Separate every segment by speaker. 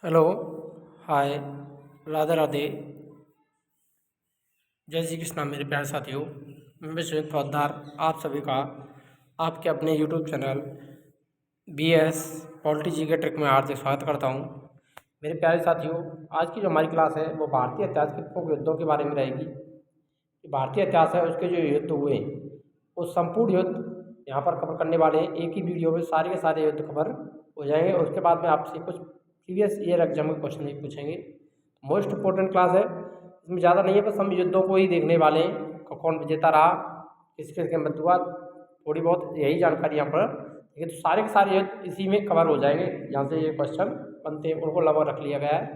Speaker 1: Hello. हाय। राधे राधे। जय श्री कृष्णा मेरे प्यारे साथियों। मैं विश्वजीत फौजदार आप सभी का आपके अपने यूट्यूब चैनल BS पॉलिटी जी के ट्रिक में हार्दिक स्वागत करता हूं। मेरे प्यारे साथियों, आज की जो हमारी क्लास है वो भारतीय इतिहास के प्रमुख युद्धों के बारे में रहेगी। कि भारतीय इतिहास है उसके जो युद्ध हुए वो संपूर्ण युद्ध यहाँ पर कवर करने वाले हैं। एक ही वीडियो में सारे के सारे युद्ध कवर हो जाएंगे और उसके बाद में आपसे कुछ प्रीवियस ईयर एग्जाम के क्वेश्चन भी पूछेंगे। मोस्ट इंपॉर्टेंट क्लास है, इसमें ज़्यादा नहीं है, बस हम युद्धों को ही देखने वाले हैं। कौन विजेता रहा, किस किस के मृत्यु हुआ, थोड़ी बहुत यही जानकारी यहाँ पर, लेकिन तो सारे के सारे युद्ध इसी में कवर हो जाएंगे। जहाँ से ये क्वेश्चन बनते हैं उनको लगभग रख लिया गया है।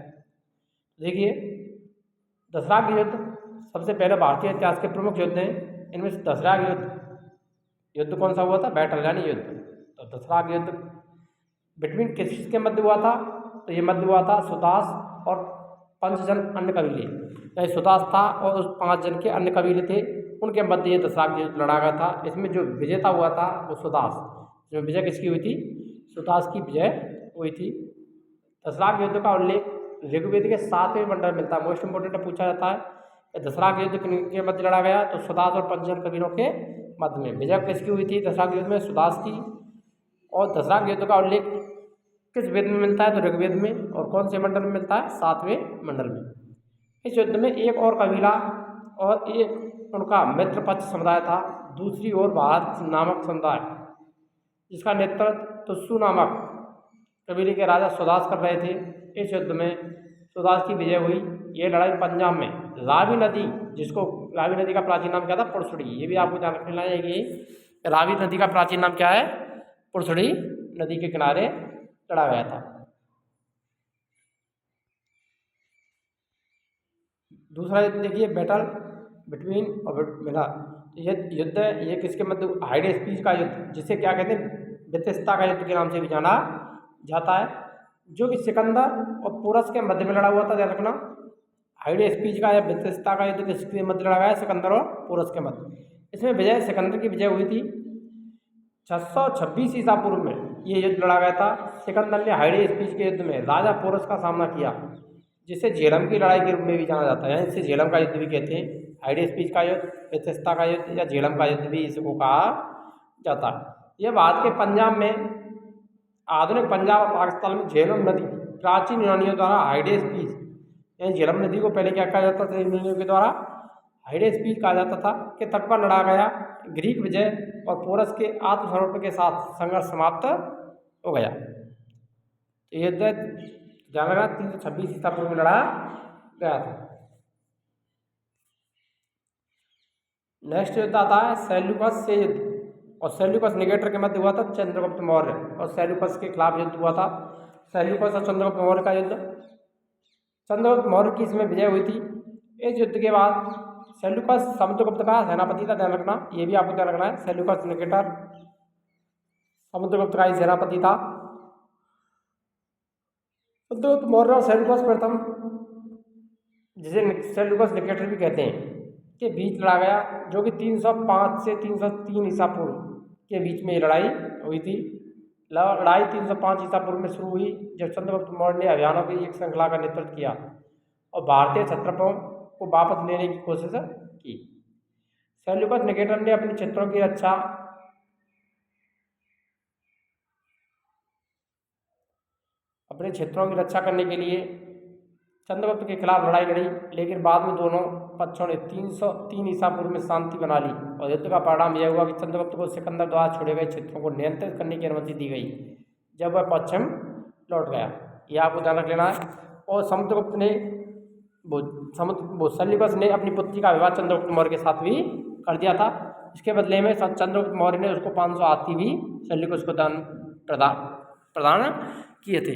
Speaker 1: देखिए, दसरा के युद्ध सबसे पहले भारतीय इतिहास के प्रमुख युद्ध हैं। इनमें से दसरा के युद्ध कौन सा हुआ था? बैटल यानी युद्ध। तो दसरा के युद्ध बिटवीन किसके मध्य हुआ था? तो ये मध्य हुआ था सुदास और 5 जन अन्य कबीले, यानी सुदास था और उस 5 जन के अन्य कबीले थे, उनके मध्य ये दसरा का युद्ध लड़ा गया था। इसमें जो विजेता हुआ था वो सुदास। इसमें विजय किसकी हुई थी? सुदास की विजय हुई थी। दसरा के युद्ध का उल्लेख ऋग्वेद के 7वें मंडल में मिलता है। मोस्ट इंपोर्टेंट पूछा जाता है कि दसरा के युद्ध किनके मध्य लड़ा गया? तो सुदास और 5 जन कबीलों के मध्य में। विजय किसकी हुई थी दसरा के युद्ध में? सुदास की। और दसरा के युद्ध का उल्लेख किस वेद में मिलता है? तो ऋग्वेद में। और कौन से मंडल में मिलता है? 7वें मंडल में। इस युद्ध में एक और कबीला और एक उनका मित्र पक्ष समुदाय था, दूसरी ओर भारत नामक समुदाय, जिसका नेतृत्व तुस्सु नामक कबीले के राजा सुदास कर रहे थे। इस युद्ध में सुदास की विजय हुई। ये लड़ाई पंजाब में रावी नदी, जिसको रावी नदी का प्राचीन नाम क्या था? पुरसड़ी। ये भी आपको ध्यान रखना है कि रावी नदी का प्राचीन नाम क्या है? पुरसड़ी नदी के किनारे लड़ा गया था। दूसरा युद्ध देखिए, बैटल बिटवीन और मिला। ये युद्ध ये किसके मध्य? हाइडेस्पीस का युद्ध, जिसे क्या कहते हैं? बेथिस्ता का युद्ध के नाम से भी जाना जाता है, जो कि सिकंदर और पोरस के मध्य में लड़ा हुआ था। ध्यान रखना, हाइडेस्पीस का या बेथिस्ता का युद्ध किसके मध्य लड़ा गया? सिकंदर और पोरस के मध्य। इसमें विजय सिकंदर की विजय हुई थी। 626 ईसा पूर्व में ये युद्ध लड़ा गया था। सिकंदर ने हाइडेस्पीस के युद्ध में राजा पोरस का सामना किया, जिसे झेलम की लड़ाई के रूप में भी जाना जाता है। इसे झेलम का युद्ध भी कहते हैं। हाइडेस्पीस का युद्ध, बेथिस्ता का युद्ध या झेलम का युद्ध भी इसको कहा जाता है। यह भारत के पंजाब में, आधुनिक पंजाब और पाकिस्तान में झेलम नदी प्राचीन यूनानियों द्वारा हाइडेस्पीस, यानी झेलम नदी को पहले क्या कहा जाता था? यूनानियों के द्वारा हाइडेस्पीस कहा जाता था, के तट पर लड़ा गया। ग्रीक विजय और पोरस के आत्मसमर्पण के साथ संघर्ष समाप्त हो गया। तो ये युद्ध ध्यान रखना 326 ईसा पूर्व में लड़ा गया था। नेक्स्ट युद्ध आता है सेल्यूकस से युद्ध, और सेल्यूकस निकेटर के मध्य हुआ था चंद्रगुप्त मौर्य और सेल्यूकस के खिलाफ युद्ध हुआ था। सेल्यूकस और चंद्रगुप्त मौर्य का युद्ध, चंद्रगुप्त मौर्य की इसमें विजय हुई थी। इस युद्ध के बाद सेल्यूकस समुद्रगुप्त का सेनापति था। ध्यान रखना, ये भी आपको ध्यान रखना है। सेल्यूकस निकेटर समुद्रगुप्त का ही सेनापति था। चंद्रगुप्त मौर्य और सेल्यूकस प्रथम, जिसे सेल्यूकस निकेटर भी कहते हैं, के बीच लड़ा गया, जो कि 305 से 303 ईसा पूर्व के बीच में ये लड़ाई हुई थी। लड़ाई 305 ईसा पूर्व में शुरू हुई, जब चंद्रगुप्त मौर्य ने अभियानों की एक श्रृंखला का नेतृत्व किया और भारतीय क्षत्रपों को वापस लेने की कोशिश की। सेल्यूकस निकेटर ने अपने क्षेत्रों की रक्षा करने के लिए चंद्रगुप्त के खिलाफ लड़ाई लड़ी, लेकिन बाद में दोनों पक्षों ने 303 ईसा पूर्व में शांति बना ली और युद्ध का परिणाम यह हुआ कि चंद्रगुप्त को सिकंदर द्वारा छोड़े गए क्षेत्रों को नियंत्रित करने की अनुमति दी गई जब वह पश्चिम लौट गया। यह आपको ध्यान रख लेना है। और समुद्रगुप्त ने सेल्यूकस ने अपनी पुत्री का विवाह चंद्रगुप्त मौर्य के साथ भी कर दिया था। इसके बदले में चंद्रगुप्त मौर्य ने उसको 500 हाथी भी सेल्यूकस को प्रदान किए थे।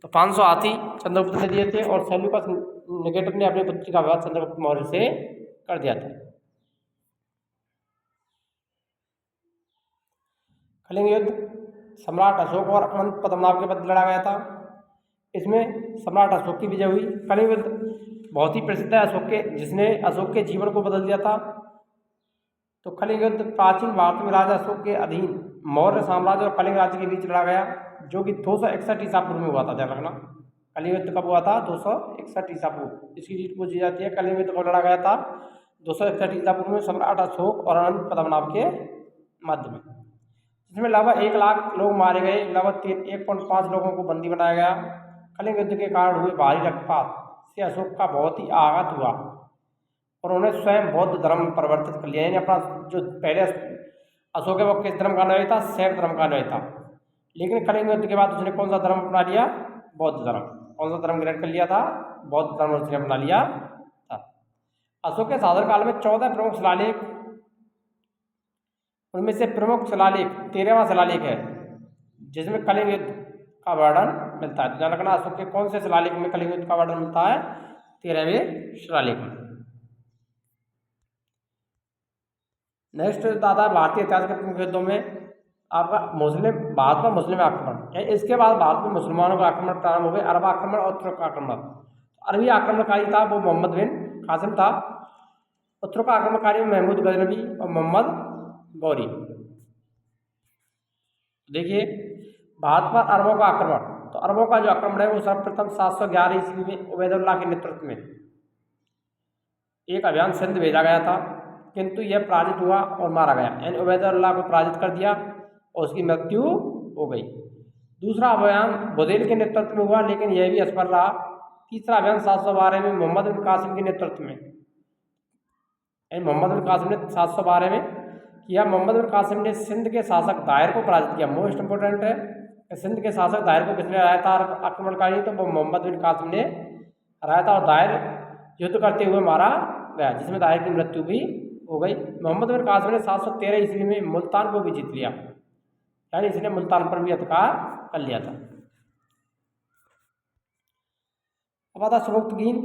Speaker 1: तो 500 हाथी चंद्रगुप्त ने दिए थे और सेल्यूकस निकेटर ने अपनी पुत्री का विवाह चंद्रगुप्त मौर्य से कर दिया था। कलिंग युद्ध सम्राट अशोक और अनंत पद्मनाभ के मध्य लड़ा गया था। इसमें सम्राट अशोक की विजय हुई। कलिंग युद्ध बहुत ही प्रसिद्ध है जिसने अशोक के जीवन को बदल दिया था। तो कलिंग युद्ध प्राचीन भारत में राजा अशोक के अधीन मौर्य साम्राज्य और कलिंग राज्य के बीच लड़ा गया, जो कि 261 ईसा पूर्व में हुआ था। ध्यान रखना, कलिंग युद्ध कब हुआ था? 261 ईसा पूर्व। इसकी डेट पूछी जाती है। कलिंग युद्ध कब लड़ा गया था? 261 ईसा पूर्व में सम्राट अशोक और अनंत पद्मनाभ के मध्य में, जिसमें लगभग 1 लाख लोग मारे गए, लगभग 1.5 लोगों को बंदी बनाया गया। कलिंग युद्ध के कारण हुए भारी रक्तपात से अशोक का बहुत ही आघात हुआ और उन्होंने स्वयं बौद्ध धर्म में परिवर्तित कर लिया। यानी अपना जो पहले अशोक है वो किस धर्म का अनुयायी था? शैव धर्म का अनुयायी था। लेकिन कलिंग युद्ध के बाद उसने कौन सा धर्म अपना लिया? बौद्ध धर्म। कौन सा धर्म ग्रहण कर लिया था? बौद्ध धर्म उसने अपना लिया था। अशोक के शासनकाल में 14 प्रमुख शिलालेख, उनमें से प्रमुख शिलालेख 13वां शिलालेख है जिसमें कलिंग युद्ध का वर्णन मिलता है। तो ध्यान रखना, अशोक के कौन से शिलालेख में कलिंग युद्ध का वर्णन मिलता है? 13वें शिलालेख में। नेक्स्ट दादा, भारतीय इतिहास के प्रमुख युद्धों में आपका भारत में मुस्लिम आक्रमण। इसके बाद भारत में मुसलमानों का आक्रमण प्रारंभ हो गए, अरब आक्रमण और तुर्क आक्रमण। अरबी आक्रमणकारी था वो मोहम्मद बिन कासिम था, और तुर्क आक्रमणकारी में महमूद गजनवी और मोहम्मद गौरी। देखिए, भारत पर अरबों का आक्रमण। तो अरबों का जो आक्रमण है वो सर्वप्रथम 711 ईस्वी में उबैदुल्लाह के नेतृत्व में एक अभियान सिंध भेजा गया था, किंतु यह पराजित हुआ और मारा गया। यानी उबैदुल्लाह को पराजित कर दिया और उसकी मृत्यु हो गई। दूसरा अभियान बुदेल के नेतृत्व में हुआ, लेकिन यह भी असफल रहा। तीसरा अभियान 712 में मोहम्मद बिन कासिम के नेतृत्व में, मोहम्मद बिन कासिम ने 712 में किया। मोहम्मद बिन कासिम ने सिंध के शासक दायर को पराजित किया। मोस्ट इंपोर्टेंट है, सिंध के शासक दायर को किसने हराया था आक्रमणकारी? तो वो मोहम्मद बिन कासिम ने हराया था और दायर युद्ध करते हुए मारा गया, जिसमें दायर की मृत्यु भी हो गई। मोहम्मद बिन कासिम ने 713 ईस्वी में मुल्तान को भी जीत लिया, यानी इसने मुल्तान पर भी अधिकार कर लिया था। अब आता सुबुक्तगीन,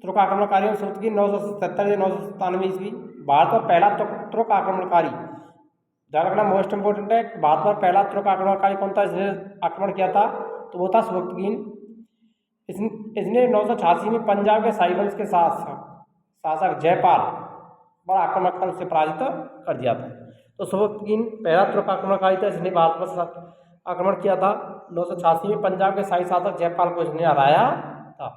Speaker 1: तुर्क आक्रमणकारियों में सुबुक्तगीन 977 या 997 ईस्वी। भारत पर पहला तुर्क आक्रमणकारी, ध्यान रखना मोस्ट इंपोर्टेंट है, भारत पर पहला तुर्क आक्रमणकारी कौन था जिसने आक्रमण किया था? तो वो था सुबुक्तगीन। इसने 986 में पंजाब के शाही वंश के शासक जयपाल पर आक्रमण कर उसे पराजित कर दिया था। तो सुबुक्तगीन पहला तुर्क आक्रमणकारी था जिसने भारत पर आक्रमण किया था। 986 में पंजाब के शाही शासक जयपाल को इसने हराया था।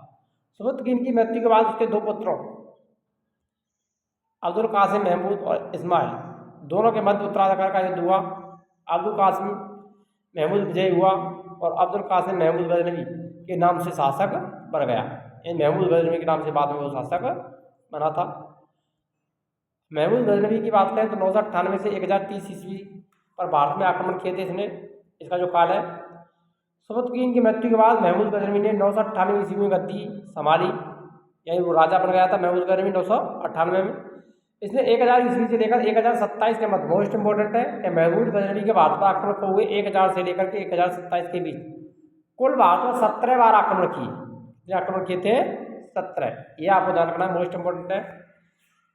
Speaker 1: सुबुक्तगीन की मृत्यु के बाद उसके 2 पुत्रों अब्दुल कासिम महमूद और इस्माइल दोनों के मध्य उत्तराधिकार का युद्ध हुआ। अब्दुल कासिम महमूद विजयी हुआ और अब्दुल कासिम महमूद गजनवी के नाम से शासक बन गया। महमूद गजनवी के नाम से बाद में वो शासक बना था। महमूद गजनवी की बात करें तो 998 से 1030 ईस्वी पर भारत में आक्रमण किए थे इसने, इसका जो काल है। सुबुक्तगीन की मृत्यु के बाद महमूद गजनवी ने 998 ईस्वी में गद्दी संभाली, यानी वो राजा बन गया था महमूद गजनवी 998 में। इसने 1000 ईस्वी से लेकर 1027 के मध्य, मोस्ट इंपोर्टेंट है कि महमूद गजनवी के भारत पर आक्रमण को हुए 1000 से लेकर के 1027 के बीच कुल भारत में 17 बार आक्रमण किए। आक्रमण किए थे 17, ये आपको ध्यान रखना मोस्ट इंपोर्टेंट है।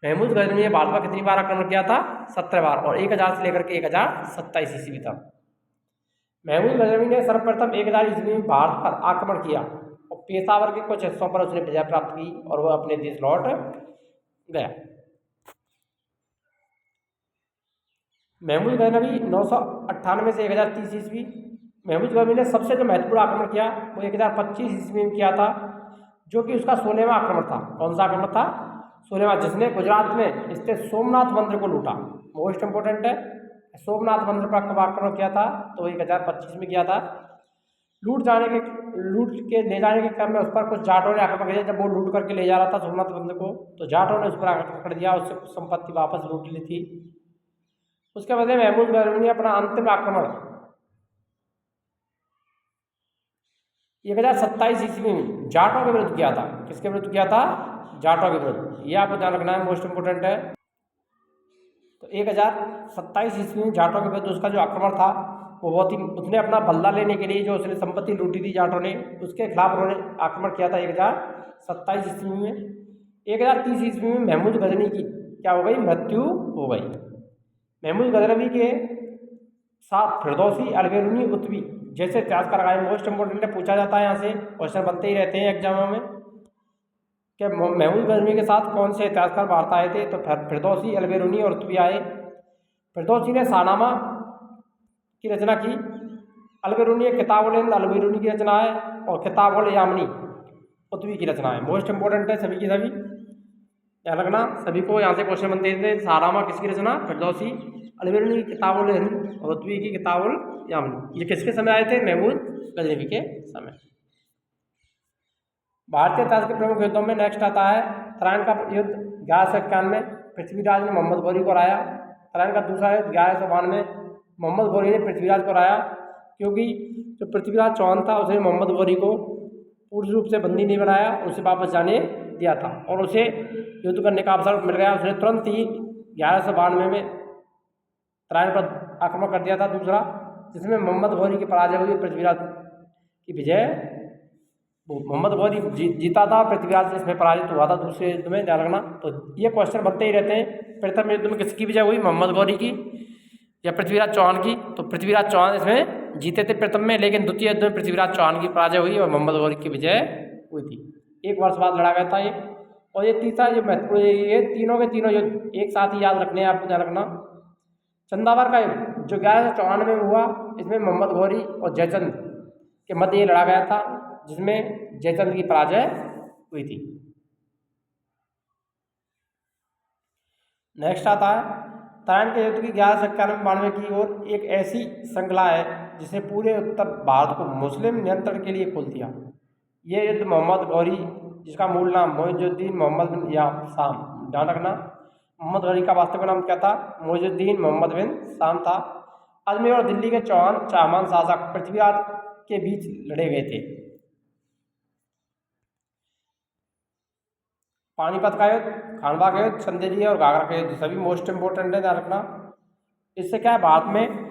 Speaker 1: महमूद गजनवी ने भारत पर कितनी बार आक्रमण किया था? 17 बार, और 1000 से लेकर के 1027 ईस्वी तक। महमूद गजनवी ने सर्वप्रथम 1000 ईस्वी में भारत पर आक्रमण किया और पेशावर के कुछ हिस्सों पर उसने विजय प्राप्त की और वह अपने देश लौट गया। महमूद गजनवी 998 से 1030 ईस्वी। महमूद गजनवी ने सबसे जो महत्वपूर्ण आक्रमण किया वो 1025 ईस्वी में किया था, जो कि उसका 16वां आक्रमण था। कौन सा आक्रमण था? 16वां, जिसने गुजरात में स्थित सोमनाथ मंदिर को लूटा। मोस्ट इंपोर्टेंट है, सोमनाथ मंदिर पर कब आक्रमण किया था? तो 1025 में किया था। लूट के ले जाने के क्रम में उस पर कुछ जाटों ने आक्रमण किया। जब वो लूट करके ले जा रहा था सोमनाथ मंदिर को, तो जाटों ने उस पर आक्रमण कर दिया, उससे कुछ संपत्ति वापस लूट ली थी। उसके बदले महमूद गजनवी ने अपना अंतिम आक्रमण 1027 ईस्वी में जाटों के विरुद्ध किया था। किसके विरुद्ध किया था? जाटों के विरुद्ध। ये आपको ध्यान रखना है, मोस्ट इंपोर्टेंट है। तो 1027 ईस्वी में जाटों के विरुद्ध उसका जो आक्रमण था वो बहुत ही, उसने अपना बदला लेने के लिए जो उसने संपत्ति लूटी थी जाटों ने, उसके खिलाफ उन्होंने आक्रमण किया था 1027 ईस्वी में। 1030 ईस्वी में महमूद गजनवी की क्या हो गई? मृत्यु हो गई। महमूद गजनवी के साथ फिरदौसी, अलबेरुनी, उत्वी जैसे इतिहासकार आए। मोस्ट इंपोर्टेंट है, पूछा जाता है, यहाँ से क्वेश्चन बनते ही रहते हैं एग्जामों में कि महमूद गजनवी के साथ कौन से इतिहासकार भारत आए थे? तो फिरदौसी, अलबेरुनी और उत्वी आए। फिरदौसी ने शाहनामा की रचना की। अल-बिरूनी किताबुल अल-बिरूनी की रचना है और किताबुल यामनी कुतुबी की रचना है। मोस्ट इंपोर्टेंट है सभी की सभी, याद रखना। सभी को यहाँ से क्वेश्चन बनते थे। सारामा किसकी रचना? फिरदौसी। अल-बिरूनी की किताबुल हिंद और कुतुबी की किताबुल यामनी। ये किसके समय आए थे? महमूद गजनवी के समय। भारतीय इतिहास के प्रमुख युद्धों में नेक्स्ट आता है तराइन का युद्ध 1191 पृथ्वीराज ने मोहम्मद गौरी को हराया। तराइन का दूसरा युद्ध 1192 मोहम्मद गौरी ने पृथ्वीराज को हराया, क्योंकि जो पृथ्वीराज चौहान था उसने मोहम्मद गौरी को पूर्ण रूप से बंदी नहीं बनाया, उसे वापस जाने दिया था और उसे युद्ध करने का अवसर मिल गया। उसने तुरंत ही 1192 में तराइन पर आक्रमण कर दिया था दूसरा, जिसमें मोहम्मद गौरी की पराजय हुई, पृथ्वीराज की विजय। मोहम्मद गौरी जीता था, पृथ्वीराज इसमें पराजित हुआ था दूसरे युद्ध में, ध्यान रखना। तो ये क्वेश्चन बनते ही रहते हैं। प्रथम युद्ध में किसकी विजय हुई? मोहम्मद गौरी की या पृथ्वीराज चौहान की? तो पृथ्वीराज चौहान इसमें जीते थे प्रथम में, लेकिन द्वितीय युद्ध में पृथ्वीराज चौहान की पराजय हुई और मोहम्मद गौरी की विजय हुई थी। 1 वर्ष बाद लड़ा गया था ये। और ये तीसरा जो महत्वपूर्ण, ये तीनों के तीनों युद्ध एक साथ ही याद रखने हैं आपको, ध्यान रखना। चंदावर का युद्ध जो 1194 में हुआ, इसमें मोहम्मद गौरी और जयचंद के मध्य ये लड़ा गया था, जिसमें जयचंद की पराजय हुई थी। नेक्स्ट आता है तराइन के युद्ध की 1191 की ओर एक ऐसी श्रृंखला है जिसने पूरे उत्तर भारत को मुस्लिम नियंत्रण के लिए खोल दिया। ये युद्ध मोहम्मद गौरी, जिसका मूल नाम मोइजुद्दीन मोहम्मद बिन शाम, ध्यान रखना। मोहम्मद गौरी का वास्तविक नाम क्या था? मोइजुद्दीन मोहम्मद बिन शाम था। अजमेर और दिल्ली के चौहान चाहमान शासक पृथ्वीराज के बीच लड़े गए थे। पानीपत का युद्ध, खानवा का युद्ध, चंदेरी और घाघरा का युद्ध सभी मोस्ट इंपोर्टेंट है, ध्यान रखना। इससे क्या है, भारत में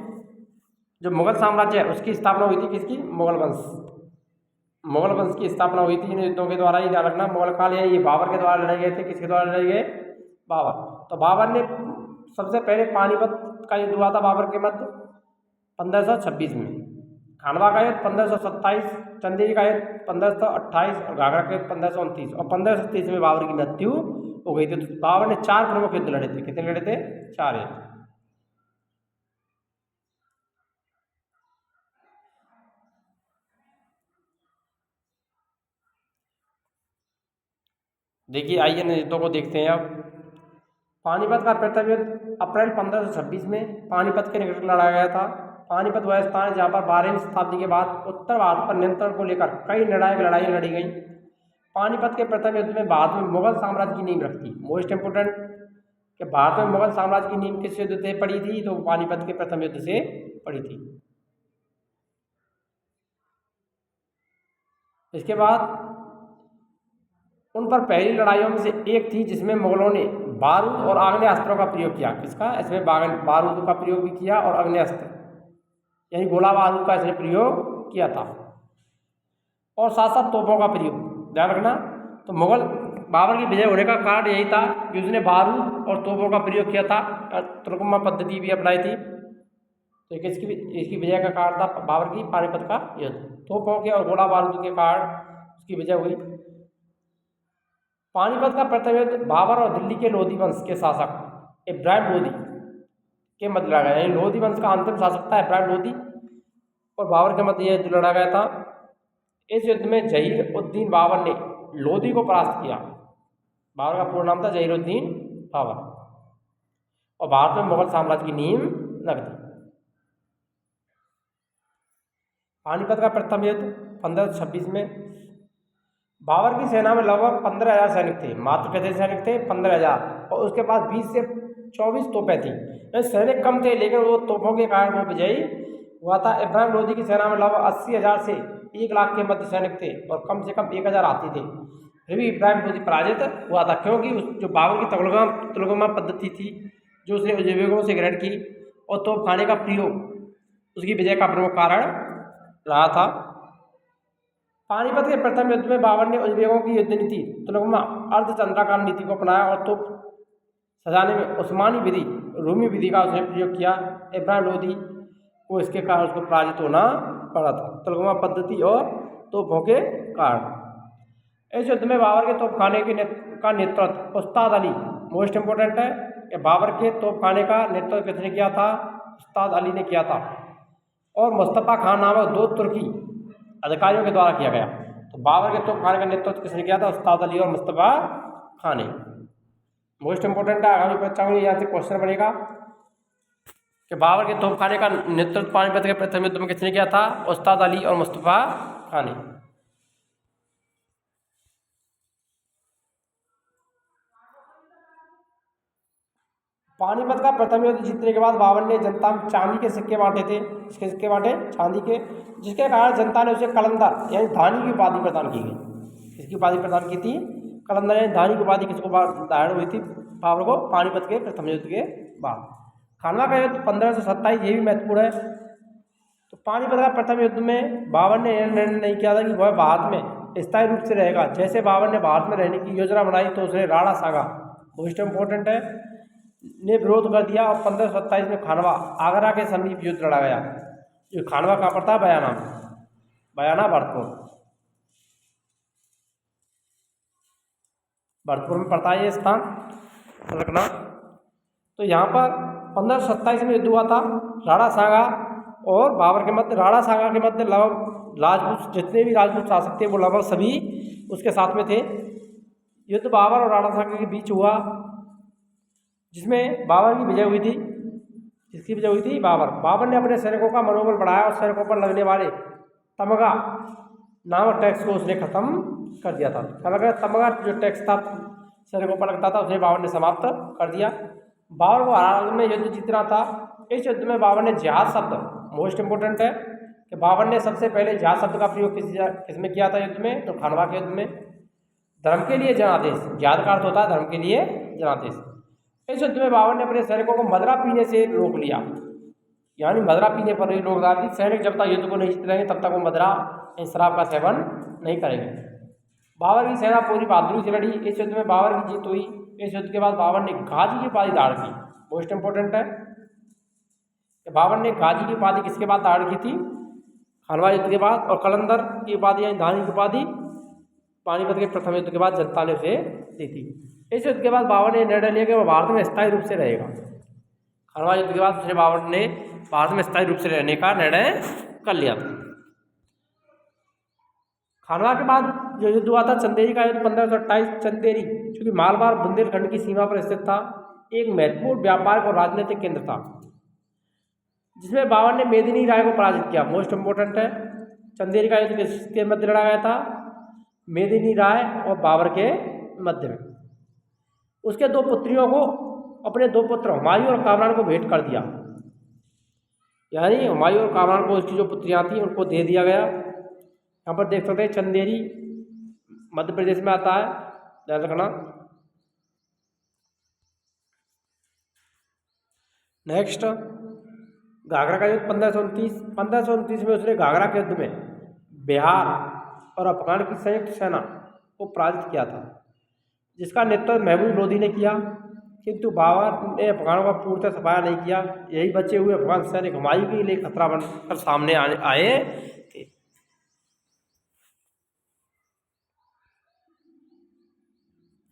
Speaker 1: जो मुगल साम्राज्य है उसकी स्थापना हुई थी। किसकी? मुगल वंश। मुगल वंश की स्थापना हुई थी इन युद्धों के द्वारा ही, ध्यान रखना। मुगल काल यानी ये बाबर के द्वारा लड़े गए थे। किसके द्वारा लड़े गए? बाबर। तो बाबर ने सबसे पहले पानीपत का युद्ध हुआ था बाबर के मध्य 1526 में। खानवा का युद्ध 1527, चंदेरी का युद्ध 1528 और घाघरा का युद्ध 1529 और 1530 में बाबर की मृत्यु हो गई थी। तो बाबर ने 4 प्रमुख युद्ध लड़े थे। कितने लड़े थे? 4 युद्ध। देखिए आइए इन युद्धों को देखते हैं अब। पानीपत का प्रथम युद्ध अप्रैल 1526 में पानीपत के निकट लड़ा गया था। पानीपत वह स्थान है जहाँ पर 12वीं शताब्दी के बाद उत्तर भारत पर नियंत्रण को लेकर कई निर्णायक लड़ाई लड़ी गई। पानीपत के प्रथम युद्ध में भारत में मुगल साम्राज्य की नींव रखी। मोस्ट इंपोर्टेंट कि भारत में मुगल साम्राज्य की नींव किस युद्ध से पड़ी थी? तो पानीपत के प्रथम युद्ध से पड़ी थी। इसके बाद उन पर पहली लड़ाइयों में से एक थी जिसमें मुगलों ने बारूद और आग्नेयास्त्रों का प्रयोग किया। किसका? इसमें बारूद का प्रयोग भी किया और आग्नेयास्त्र यानी गोला बारूद का इसने प्रयोग किया था और साथ साथ तोपों का प्रयोग, ध्यान रखना। तो मुगल बाबर की विजय होने का कारण यही था कि उसने बारूद और तोपों का प्रयोग किया था, तुर्कमा पद्धति भी अपनाई थी। तो इसकी विजय का कारण था बाबर की पानीपत का युद्ध। तोपों के और गोला बारूद के कारण उसकी विजय हुई। पानीपत का प्रथम युद्ध बाबर और दिल्ली के लोधी वंश के शासक इब्राहिम लोधी के मध्य लड़ा गया। यानी लोधी वंश का अंतिम शासक था इब्राहिम लोधी और बाबर के मध्य यह युद्ध लड़ा गया था। इस युद्ध में जहीर उद्दीन बाबर ने लोधी को परास्त किया। बाबर का पूर्ण नाम था जहीर उद्दीन बाबर और भारत में मुगल साम्राज्य की नींव लग दी। पानीपत का प्रथम युद्ध 1526 में बाबर की सेना में लगभग 15,000 सैनिक थे। मात्र कितने सैनिक थे? 15,000 और उसके पास 20 से 24 तोपें थी। सैनिक कम थे लेकिन वो तोपों के कारण वो विजयी हुआ था। इब्राहिम लोधी की सेना में लगभग 80,000 से 1 लाख के मध्य सैनिक थे और कम से कम 1,000 हाथी थे। फिर भी इब्राहिम लोधी पराजित हुआ था, क्योंकि जो बाबर की तुलगमा पद्धति थी जो उसने उज़्बेकों से ग्रहण की और तोप खाने का प्रयोग उसकी विजय का प्रमुख कारण रहा था। पानीपत के प्रथम युद्ध में बाबर ने उज़्बेकों की युद्ध नीति तुलगमा अर्धचंद्राकार नीति को अपनाया और तोप सजाने में उस्मानी विधि, रूमी विधि का उसने प्रयोग किया। इब्राहिम लोधी को इसके कारण उसको पराजित होना पड़ा था, तुलगमा पद्धति और तोपों के कारण। इस युद्ध में बाबर के तोपखाने का नेतृत्व उस्ताद अली, मोस्ट इंपोर्टेंट है कि बाबर के तोपखाने का नेतृत्व किसने किया था? उस्ताद अली ने किया था। और मुस्तफ़ा खान नामक 2 तुर्की अधिकारियों के द्वारा किया गया। तो बाबर के तोपखाने का नेतृत्व किसने किया था? उस्ताद अली और मुस्तफ़ा खान ने। मोस्ट इंपोर्टेंट है, आगामी परीक्षा में यहाँ से क्वेश्चन बनेगा कि बाबर के तोपखाने का नेतृत्व पानीपत के प्रथम युद्ध में किसने किया था? उस्ताद अली और मुस्तफ़ा खान ने। पानीपत का प्रथम युद्ध जीतने के बाद बाबर ने जनता में चांदी के सिक्के बांटे थे। किसके सिक्के बांटे? चांदी के, जिसके कारण जनता ने उसे कलंदर यानी धानी की उपाधि प्रदान की गई। किसकी उपाधि प्रदान की थी? कलंदर यानी धानी की उपाधि किसको धारण हुई थी? बाबर को, पानीपत के प्रथम युद्ध के बाद। खानवा का युद्ध 1527, ये भी महत्वपूर्ण है। तो पानीपत का प्रथम युद्ध में बाबर ने यह निर्णय नहीं किया था कि वह भारत में स्थायी रूप से रहेगा। जैसे बाबर ने भारत में रहने की योजना बनाई तो उसने राणा सागा, मोस्ट इंपोर्टेंट है, ने विरोध कर दिया और 1527 में खानवा आगरा के समीप युद्ध लड़ा गया। जो खानवा कहाँ पड़ता है? बयाना में, बयाना भरतपुर में पड़ता है ये स्थान, रखना। तो यहाँ पर 1527 में युद्ध हुआ था राणा सागा और बाबर के मध्य। राणा सागा के मध्य लगभग राजपूत, जितने भी राजपूत शासक थे वो लगभग सभी उसके साथ में थे। युद्ध बाबर और राणा सागा के बीच हुआ, जिसमें बाबर की विजय हुई थी। किसकी विजय हुई थी? बाबर ने अपने सैनिकों का मनोबल बढ़ाया और सैनिकों पर लगने वाले तमगा नामक टैक्स को उसने खत्म कर दिया था। तमगा जो टैक्स था सैनिकों पर लगता था, उसे बाबर ने समाप्त कर दिया। बाबर को हराने में युद्ध जीतना था। इस युद्ध में बाबर ने जिहाद शब्द, मोस्ट इंपोर्टेंट है कि बाबर ने सबसे पहले जिहाद शब्द का प्रयोग किसमें किया था युद्ध में? तो खानवा के युद्ध में। धर्म के लिए जनादेश, जिहाद का अर्थ होता है धर्म के लिए जनादेश। इस युद्ध में बाबर ने अपने सैनिकों को मदरा पीने से रोक लिया, यानी मदरा पीने पर ही रोक डाली। सैनिक जब तक युद्ध को नहीं जीत रहेंगे तब तक वो मदरा शराब का सेवन नहीं करेंगे। बाबर की सेना पूरी बहादुरी से लड़ी। इस युद्ध में बाबर की जीत हुई। इस युद्ध के बाद बाबर ने गाजी की उपाधि धारण की। मोस्ट इंपोर्टेंट है कि बाबर ने गाजी की उपाधि किसके बाद धारण की थी? खानवा युद्ध के बाद। और कलंदर की उपाधि यानी धानी की उपाधि पानीपत के प्रथम युद्ध के बाद जनता ने उसे दी थी। इस युद्ध के बाद बाबर ने निर्णय लिया कि वह भारत में स्थायी रूप से रहेगा। खानवा युद्ध के बाद उसने बाबर ने भारत में स्थायी रूप से रहने का निर्णय कर लिया था। खानवा के बाद जो युद्ध हुआ था चंदेरी का युद्ध 1528। चंदेरी चूँकि मालवार बुंदेलखंड की सीमा पर स्थित था, एक महत्वपूर्ण व्यापारिक और राजनीतिक केंद्र था, जिसमें बाबर ने मेदिनी राय को पराजित किया। मोस्ट इंपोर्टेंट है, चंदेरी का युद्ध किसके मध्य लड़ा गया था? मेदिनी राय और बाबर के मध्य में। उसके 2 पुत्रियों को, अपने 2 पुत्र हुमायूं और कामरान को भेंट कर दिया, यानी हुमायूं और कामरान को उसकी जो पुत्रियां थी उनको दे दिया गया। यहाँ पर देख सकते हैं चंदेरी मध्य प्रदेश में आता है, ध्यान रखना। नेक्स्ट घाघरा का युद्ध 1529 में उसने घाघरा के युद्ध में बिहार और अफगान की संयुक्त सेना को पराजित किया था, जिसका नेतृत्व महमूद लोधी ने किया। किंतु बाबर ने अफगानों का पूर्णतः सफाया नहीं किया। यही बचे हुए अफगान सैनिक हुमायूं के लिए खतरा बनकर सामने आए थे।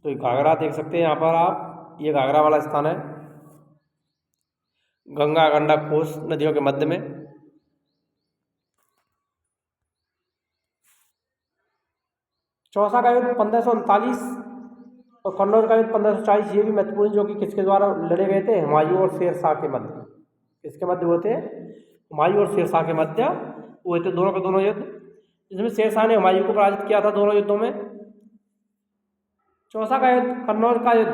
Speaker 1: तो घाघरा देख सकते हैं यहाँ पर आप, ये घाघरा वाला स्थान है, गंगा गंडक कोस नदियों के मध्य में। चौसा का युद्ध 1539 और कन्नौज का युद्ध 1540, ये भी महत्वपूर्ण, जो कि किसके द्वारा लड़े गए थे? हुमायूं और शेर शाह के मध्य। किसके मध्य हुए थे? हुमायूं और शेर शाह के मध्य हुए थे दोनों के दोनों युद्ध, जिसमें शेर शाह ने हुमायूं को पराजित किया था दोनों युद्धों में। चौसा का युद्ध, कन्नौज का युद्ध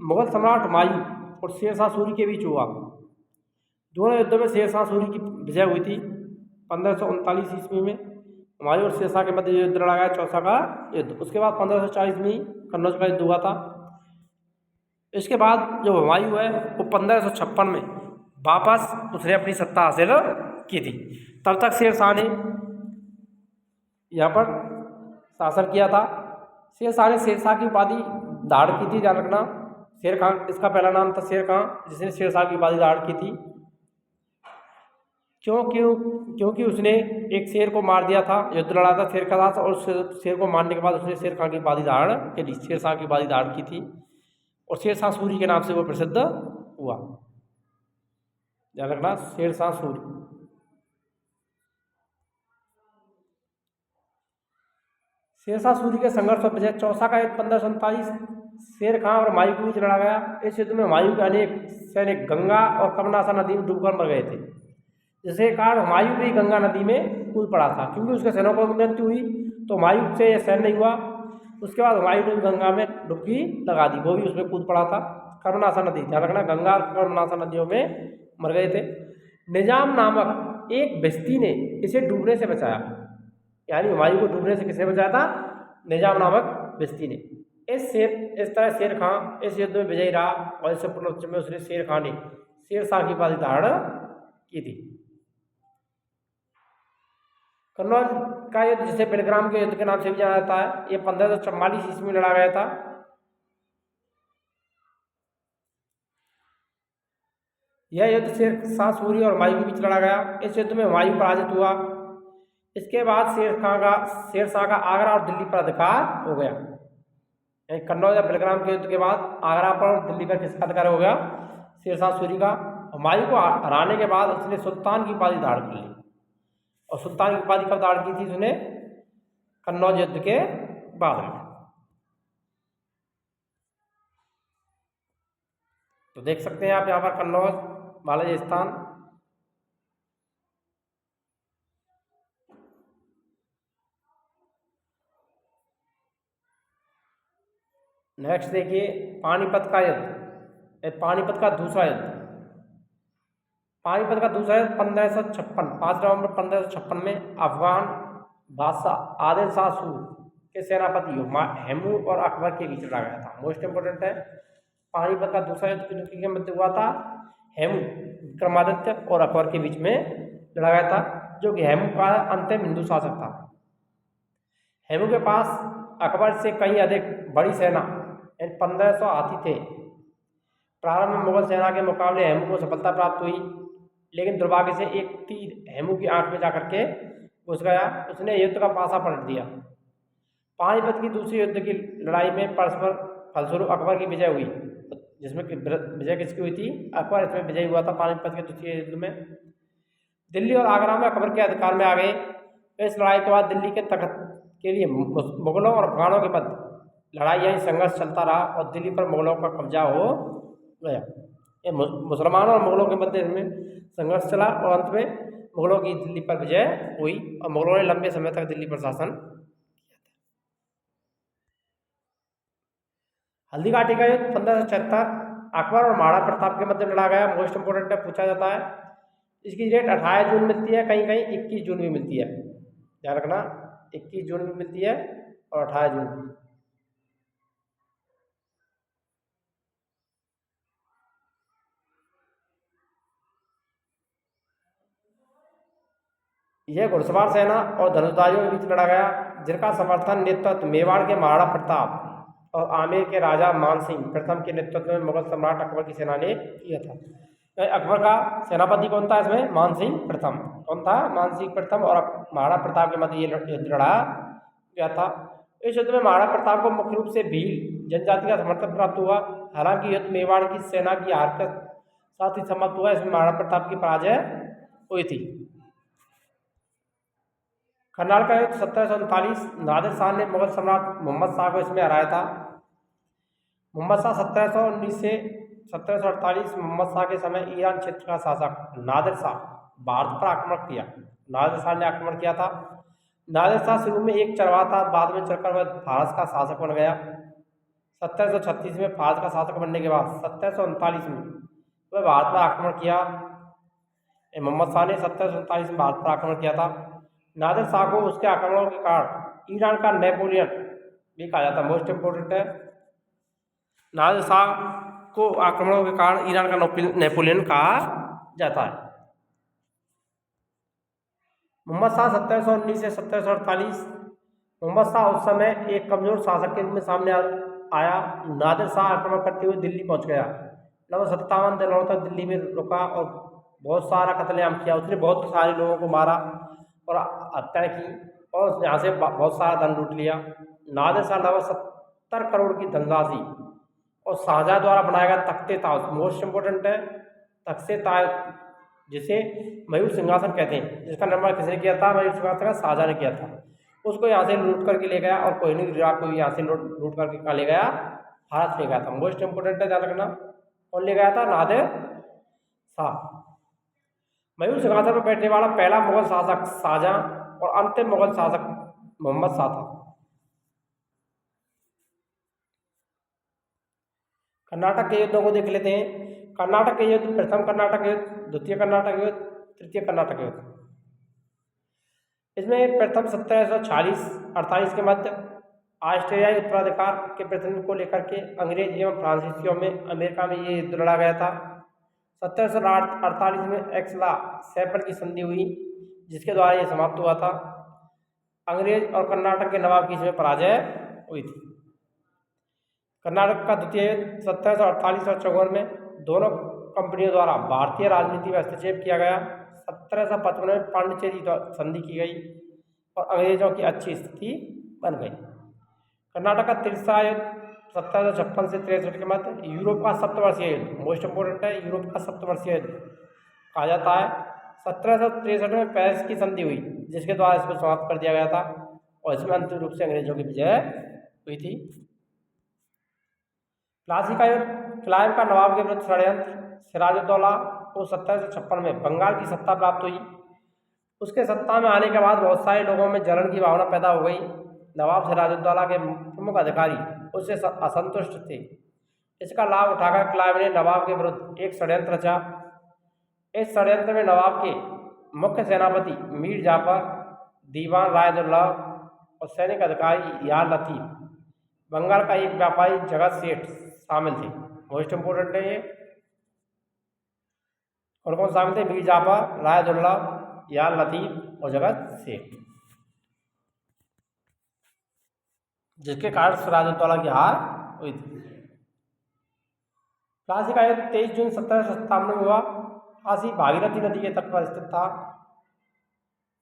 Speaker 1: मुगल सम्राट हुमायूं और शेर शाह सूरी के बीच हुआ। दोनों युद्धों में शेर शाह सूरी की विजय हुई थी 1539 ईस्वी में। हुमायूं और शेर शाह के मध्य युद्ध लड़ा गया चौसा का युद्ध। उसके बाद 1540 में कन्नौज का युद्ध हुआ था। इसके बाद जो हुमायूं है वो 1556 में वापस उसने अपनी सत्ता हासिल की थी। तब तक शेर शाह ने यहाँ पर शासन किया था। शेर शाह ने शेर शाह की उपाधि धारण की थी, ध्यान रखना। शेर खान इसका पहला नाम था, शेर खान, जिसने शेर शाह की उपाधि धारण की थी। क्योंकि उसने एक शेर को मार दिया था, युद्ध लड़ा था शेर के साथ, और उस शेर को मारने के बाद उसने शेर खान की उपाधि धारण के लिए शेर शाह की उपाधि धारण की थी, और शेर शाह सूरी के नाम से वो प्रसिद्ध हुआ। ध्यान रखना, शेर शाह सूरी। शेरशाह सूरी के संघर्ष और विजय। चौसा का युद्ध 1539 शेर खां और हुमायूं के बीच लड़ा गया। इस युद्ध में हुमायूं के अनेक सैनिक गंगा और कमनासा नदी में डूबकर मर गए थे, जिसके कारण हुमायूं भी गंगा नदी में कूद पड़ा था। क्योंकि उसके सैनिकों की मृत्यु हुई तो हुमायूं से यह सहन नहीं हुआ। उसके बाद हुमायूं ने भी गंगा में डुबकी लगा दी, वो भी उसमें कूद पड़ा था। कर्मनासा नदी, ध्यान रखना, गंगा और कर्मनासा नदियों में मर गए थे। निजाम नामक एक भिश्ती ने इसे डूबने से बचाया, यानी हुमायूं को डूबने से किसने बचाया था? निजाम नामक भिश्ती ने। इस तरह शेर खां इस युद्ध में विजयी रहा और इससे पूर्व में उसने शेर खां ने शेरशाह की उपाधि धारण की थी। कन्नौज का युद्ध, जिसे बेलग्राम के युद्ध के नाम से भी जाना जाता है, ये 1544 ईस्वी में लड़ा गया था। यह युद्ध शेरशाह सूरी और हुमायूं के बीच लड़ा गया। इस युद्ध में हुमायूं पराजित हुआ। इसके बाद शेरशाह का आगरा और दिल्ली पर अधिकार हो गया। कन्नौज या बेलग्राम के युद्ध के बाद आगरा पर और दिल्ली पर किसका अधिकार हो गया? शेरशाह सूरी का। हुमायूं को हराने के बाद उसने सुल्तान की उपाधि धारण कर ली, और सुल्तान की उपाधि कब धारण की थी उसने? कन्नौज युद्ध के बाद में। तो देख सकते हैं आप यहाँ पर कन्नौज, बालाजी स्थान। नेक्स्ट देखिए पानीपत का युद्ध, पानीपत का दूसरा युद्ध। पानीपत का दूसरा युद्ध 1556, 5 नवंबर 1556 में अफगान बादशाह आदिल शाह सूर के सेनापति हेमू और अकबर के बीच लड़ा गया था। मोस्ट इंपोर्टेंट है, पानीपत का दूसरा युद्ध किनके मध्य हुआ था? हेमू, विक्रमादित्य और अकबर के बीच में लड़ा गया था, जो कि हेमू का अंतिम हिंदू शासक था। हेमू के पास अकबर से कहीं अधिक बड़ी सेना 1500 हाथी थे। प्रारंभ में मुगल सेना के मुकाबले हेमू को सफलता प्राप्त हुई, लेकिन दुर्भाग्य से एक तीर हेमू की आंख में जाकर के घुस गया। उसने युद्ध का पासा पलट दिया। पानीपत की दूसरी युद्ध की लड़ाई में परस्पर फलस्वरूप अकबर की विजय हुई, जिसमें विजय किसकी हुई थी? अकबर इसमें विजयी हुआ था पानीपत के दूसरे युद्ध में। दिल्ली और आगरा में अकबर के अधिकार में आ गए। इस लड़ाई के बाद दिल्ली के तख्त के लिए मुगलों और अफगानों के मध्य लड़ाई यानी संघर्ष चलता रहा और दिल्ली पर मुगलों का कब्जा हो गया। ये मुसलमानों और मुगलों के मध्य इसमें संघर्ष चला और अंत में मुगलों की दिल्ली पर विजय हुई और मुगलों ने लंबे समय तक दिल्ली पर शासन किया था। हल्दीघाटी का युद्ध 1576 अकबर और महाराणा प्रताप के मध्य लड़ा गया। मोस्ट इंपोर्टेंट है, पूछा जाता है। इसकी डेट 28 जून मिलती है, कहीं कहीं 21 जून भी मिलती है, ध्यान रखना, 21 जून भी मिलती है और 28 जून भी। यह घुड़सवार सेना और धनुषधारियों के बीच लड़ा गया, जिनका समर्थन नेतृत्व मेवाड़ के महाराणा प्रताप और आमेर के राजा मानसिंह प्रथम के नेतृत्व में मुगल सम्राट अकबर की सेना ने किया था। अकबर का सेनापति कौन था इसमें? मानसिंह प्रथम। कौन था? मानसिंह प्रथम और महाराणा प्रताप के मध्य ये युद्ध लड़ा गया था। इस युद्ध में महाराणा प्रताप को मुख्य रूप से भील जनजाति का समर्थन प्राप्त हुआ। हालांकि युद्ध मेवाड़ की सेना की हार के साथ ही समाप्त हुआ। इसमें महाराणा प्रताप की पराजय हुई थी। करनाल का युद्ध 1739 नादिर शाह ने मुगल सम्राट मोहम्मद शाह को इसमें हराया था। मोहम्मद शाह 1719 से 1748 मोहम्मद शाह के समय ईरान क्षेत्र का शासक नादिर शाह भारत पर आक्रमण किया। नादिर शाह ने आक्रमण किया था। नादिर शाह शुरू में एक चरवाहा था, बाद में चलकर वह फारस का शासक बन गया। 1736 में फारस का शासक बनने के बाद 1739 में वह भारत पर आक्रमण किया। मोहम्मद शाह ने 1747 में भारत पर आक्रमण किया था। नादिर शाह को उसके आक्रमणों के कारण ईरान का नेपोलियन भी कहा जाता है। मोस्ट इंपोर्टेंट है, नादिर शाह को आक्रमणों के कारण ईरान का नेपोलियन कहा जाता है। मोहम्मद शाह 1719 से 1748। मोहम्मद शाह उस समय एक कमजोर शासक के रूप में सामने आया। नादिर शाह आक्रमण करते हुए दिल्ली पहुंच गया। लगभग 57 दिनों तक दिल्ली में रुका और बहुत सारा कत्लेआम किया। उसने बहुत सारे लोगों को मारा और हत्या की और यहाँ से बहुत सारा धन लूट लिया। नादिर शाह लगभग 70 करोड़ की धनराशि और शाहजहाँ द्वारा बनाया गया तख्ते ताज, मोस्ट इंपोर्टेंट है, तख्ते ताज जिसे मयूर सिंहासन कहते हैं, जिसका निर्माण किसने किया था? मयूर सिंहासन का शाहजहाँ ने किया था। उसको यहाँ से लूट करके ले गया और कोहिनूर हीरा को यहाँ से लूट करके कहाँ ले गया, भारत ले गया था। मोस्ट इंपोर्टेंट है, ध्यान रखना। कौन ले गया था? नादिर शाह। मयूर सिंहासन पर बैठने वाला पहला मुगल शासक शाहजहां और अंतिम मुगल शासक मोहम्मद शाह था। कर्नाटक के युद्धों को देख लेते हैं। कर्नाटक के युद्ध, प्रथम कर्नाटक युद्ध, द्वितीय कर्नाटक युद्ध, तृतीय कर्नाटक युद्ध। इसमें प्रथम 1746-48 के मध्य ऑस्ट्रेलियाई उत्तराधिकार के प्रतिनिधि को लेकर के अंग्रेज एवं फ्रांसीसियों में अमेरिका में ये युद्ध लड़ा गया था। 1748 में एक्सला सैपल की संधि हुई, जिसके द्वारा ये समाप्त हुआ था। अंग्रेज और कर्नाटक के नवाब की इसमें पराजय हुई थी। कर्नाटक का द्वितीय युद्ध 1748 और 54 में दोनों कंपनियों द्वारा भारतीय राजनीति में हस्तक्षेप किया गया। 1755 में पांडिचेरी संधि की गई और अंग्रेजों की अच्छी स्थिति बन गई। कर्नाटक का तीसरा युद्ध 1756 से 63 के मध्य यूरोप का सप्तवर्षीय युद्ध, मोस्ट इंपोर्टेंट है, यूरोप का सप्तवर्षीय युद्ध कहा जाता है। 1763 में पेरिस की संधि हुई, जिसके द्वारा इसको समाप्त कर दिया गया था और इसमें अंतिम रूप से अंग्रेजों की विजय हुई थी। प्लासी का युद्ध, क्लाइव का नवाब के विरुद्ध षड्यंत्र। सिराजुद्दौला को 1756 में बंगाल की सत्ता प्राप्त हुई। उसके सत्ता में आने के बाद बहुत सारे लोगों में जलन की भावना पैदा हो गई। नवाब सिराजुद्दौला के प्रमुख अधिकारी उससे असंतुष्ट थे। इसका लाभ उठाकर क्लाइव ने नवाब के विरुद्ध एक षड्यंत्र रचा। इस षड्यंत्र में नवाब के मुख्य सेनापति मीर जाफर, दीवान रायदुल्ला और सैनिक अधिकारी यार लतीफ, बंगाल का एक व्यापारी जगत सेठ शामिल थे। मोस्ट इंपोर्टेंट है ये। और कौन शामिल थे? मीर जाफर, रायदुल्ला, यार लतीफ और जगत सेठ, जिसके कारण सिराजुद्दौला की हार हुई थी। प्लासी का युद्ध 23 जून 1757 में हुआ। प्लासी भागीरथी नदी के तट पर स्थित था।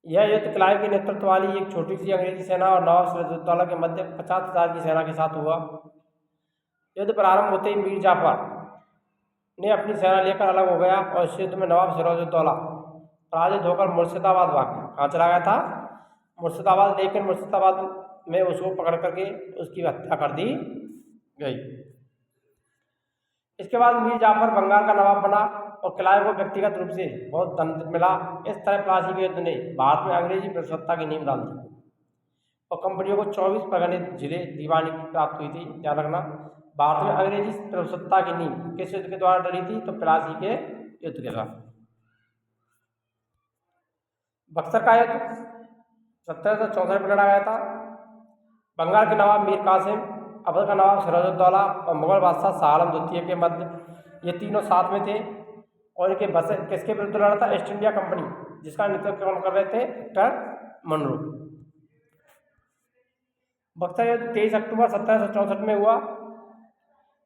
Speaker 1: यह युद्ध क्लाइव के नेतृत्व वाली एक छोटी सी अंग्रेजी सेना और नवाब सिराजुद्दौला के मध्य 50,000 की सेना के साथ हुआ। युद्ध प्रारंभ होते ही मीर जाफर ने अपनी सेना लेकर अलग हो गया और इस युद्ध में नवाब सिराजुद्दौला पराजित होकर मुर्शिदाबाद भाग गया। कहाँ चला गया था? मुर्शिदाबाद। लेकिन मुर्शिदाबाद में उसको पकड़ करके उसकी हत्या कर दी गई। इसके बाद मीर जाफर बंगाल का नवाब बना और क्लाइव को व्यक्तिगत रूप से बहुत धन मिला। इस तरह प्लासी के युद्ध ने भारत में अंग्रेजी प्रभुसत्ता की नींव डाल दी और कंपनियों को 24 परिगणित जिले दीवानी प्राप्त हुई थी। ध्यान रखना, भारत में अंग्रेजी प्रभुसत्ता की नींव किस युद्ध के द्वारा डली थी? तो प्लासी के युद्ध के द्वारा। बक्सर का युद्ध 1764 में लड़ा गया था। बंगाल के नवाब मीर कासिम, अवध का नवाब सिराजुद्दौला और मुगल बादशाह शाह आलम द्वितीय के मध्य ये तीनों साथ में थे और इनके बस किसके विरुद्ध लड़ा था? ईस्ट इंडिया कंपनी, जिसका नेतृत्व कौन कर रहे थे? Victor Munro. बक्सर युद्ध 23 अक्टूबर 1764 में हुआ।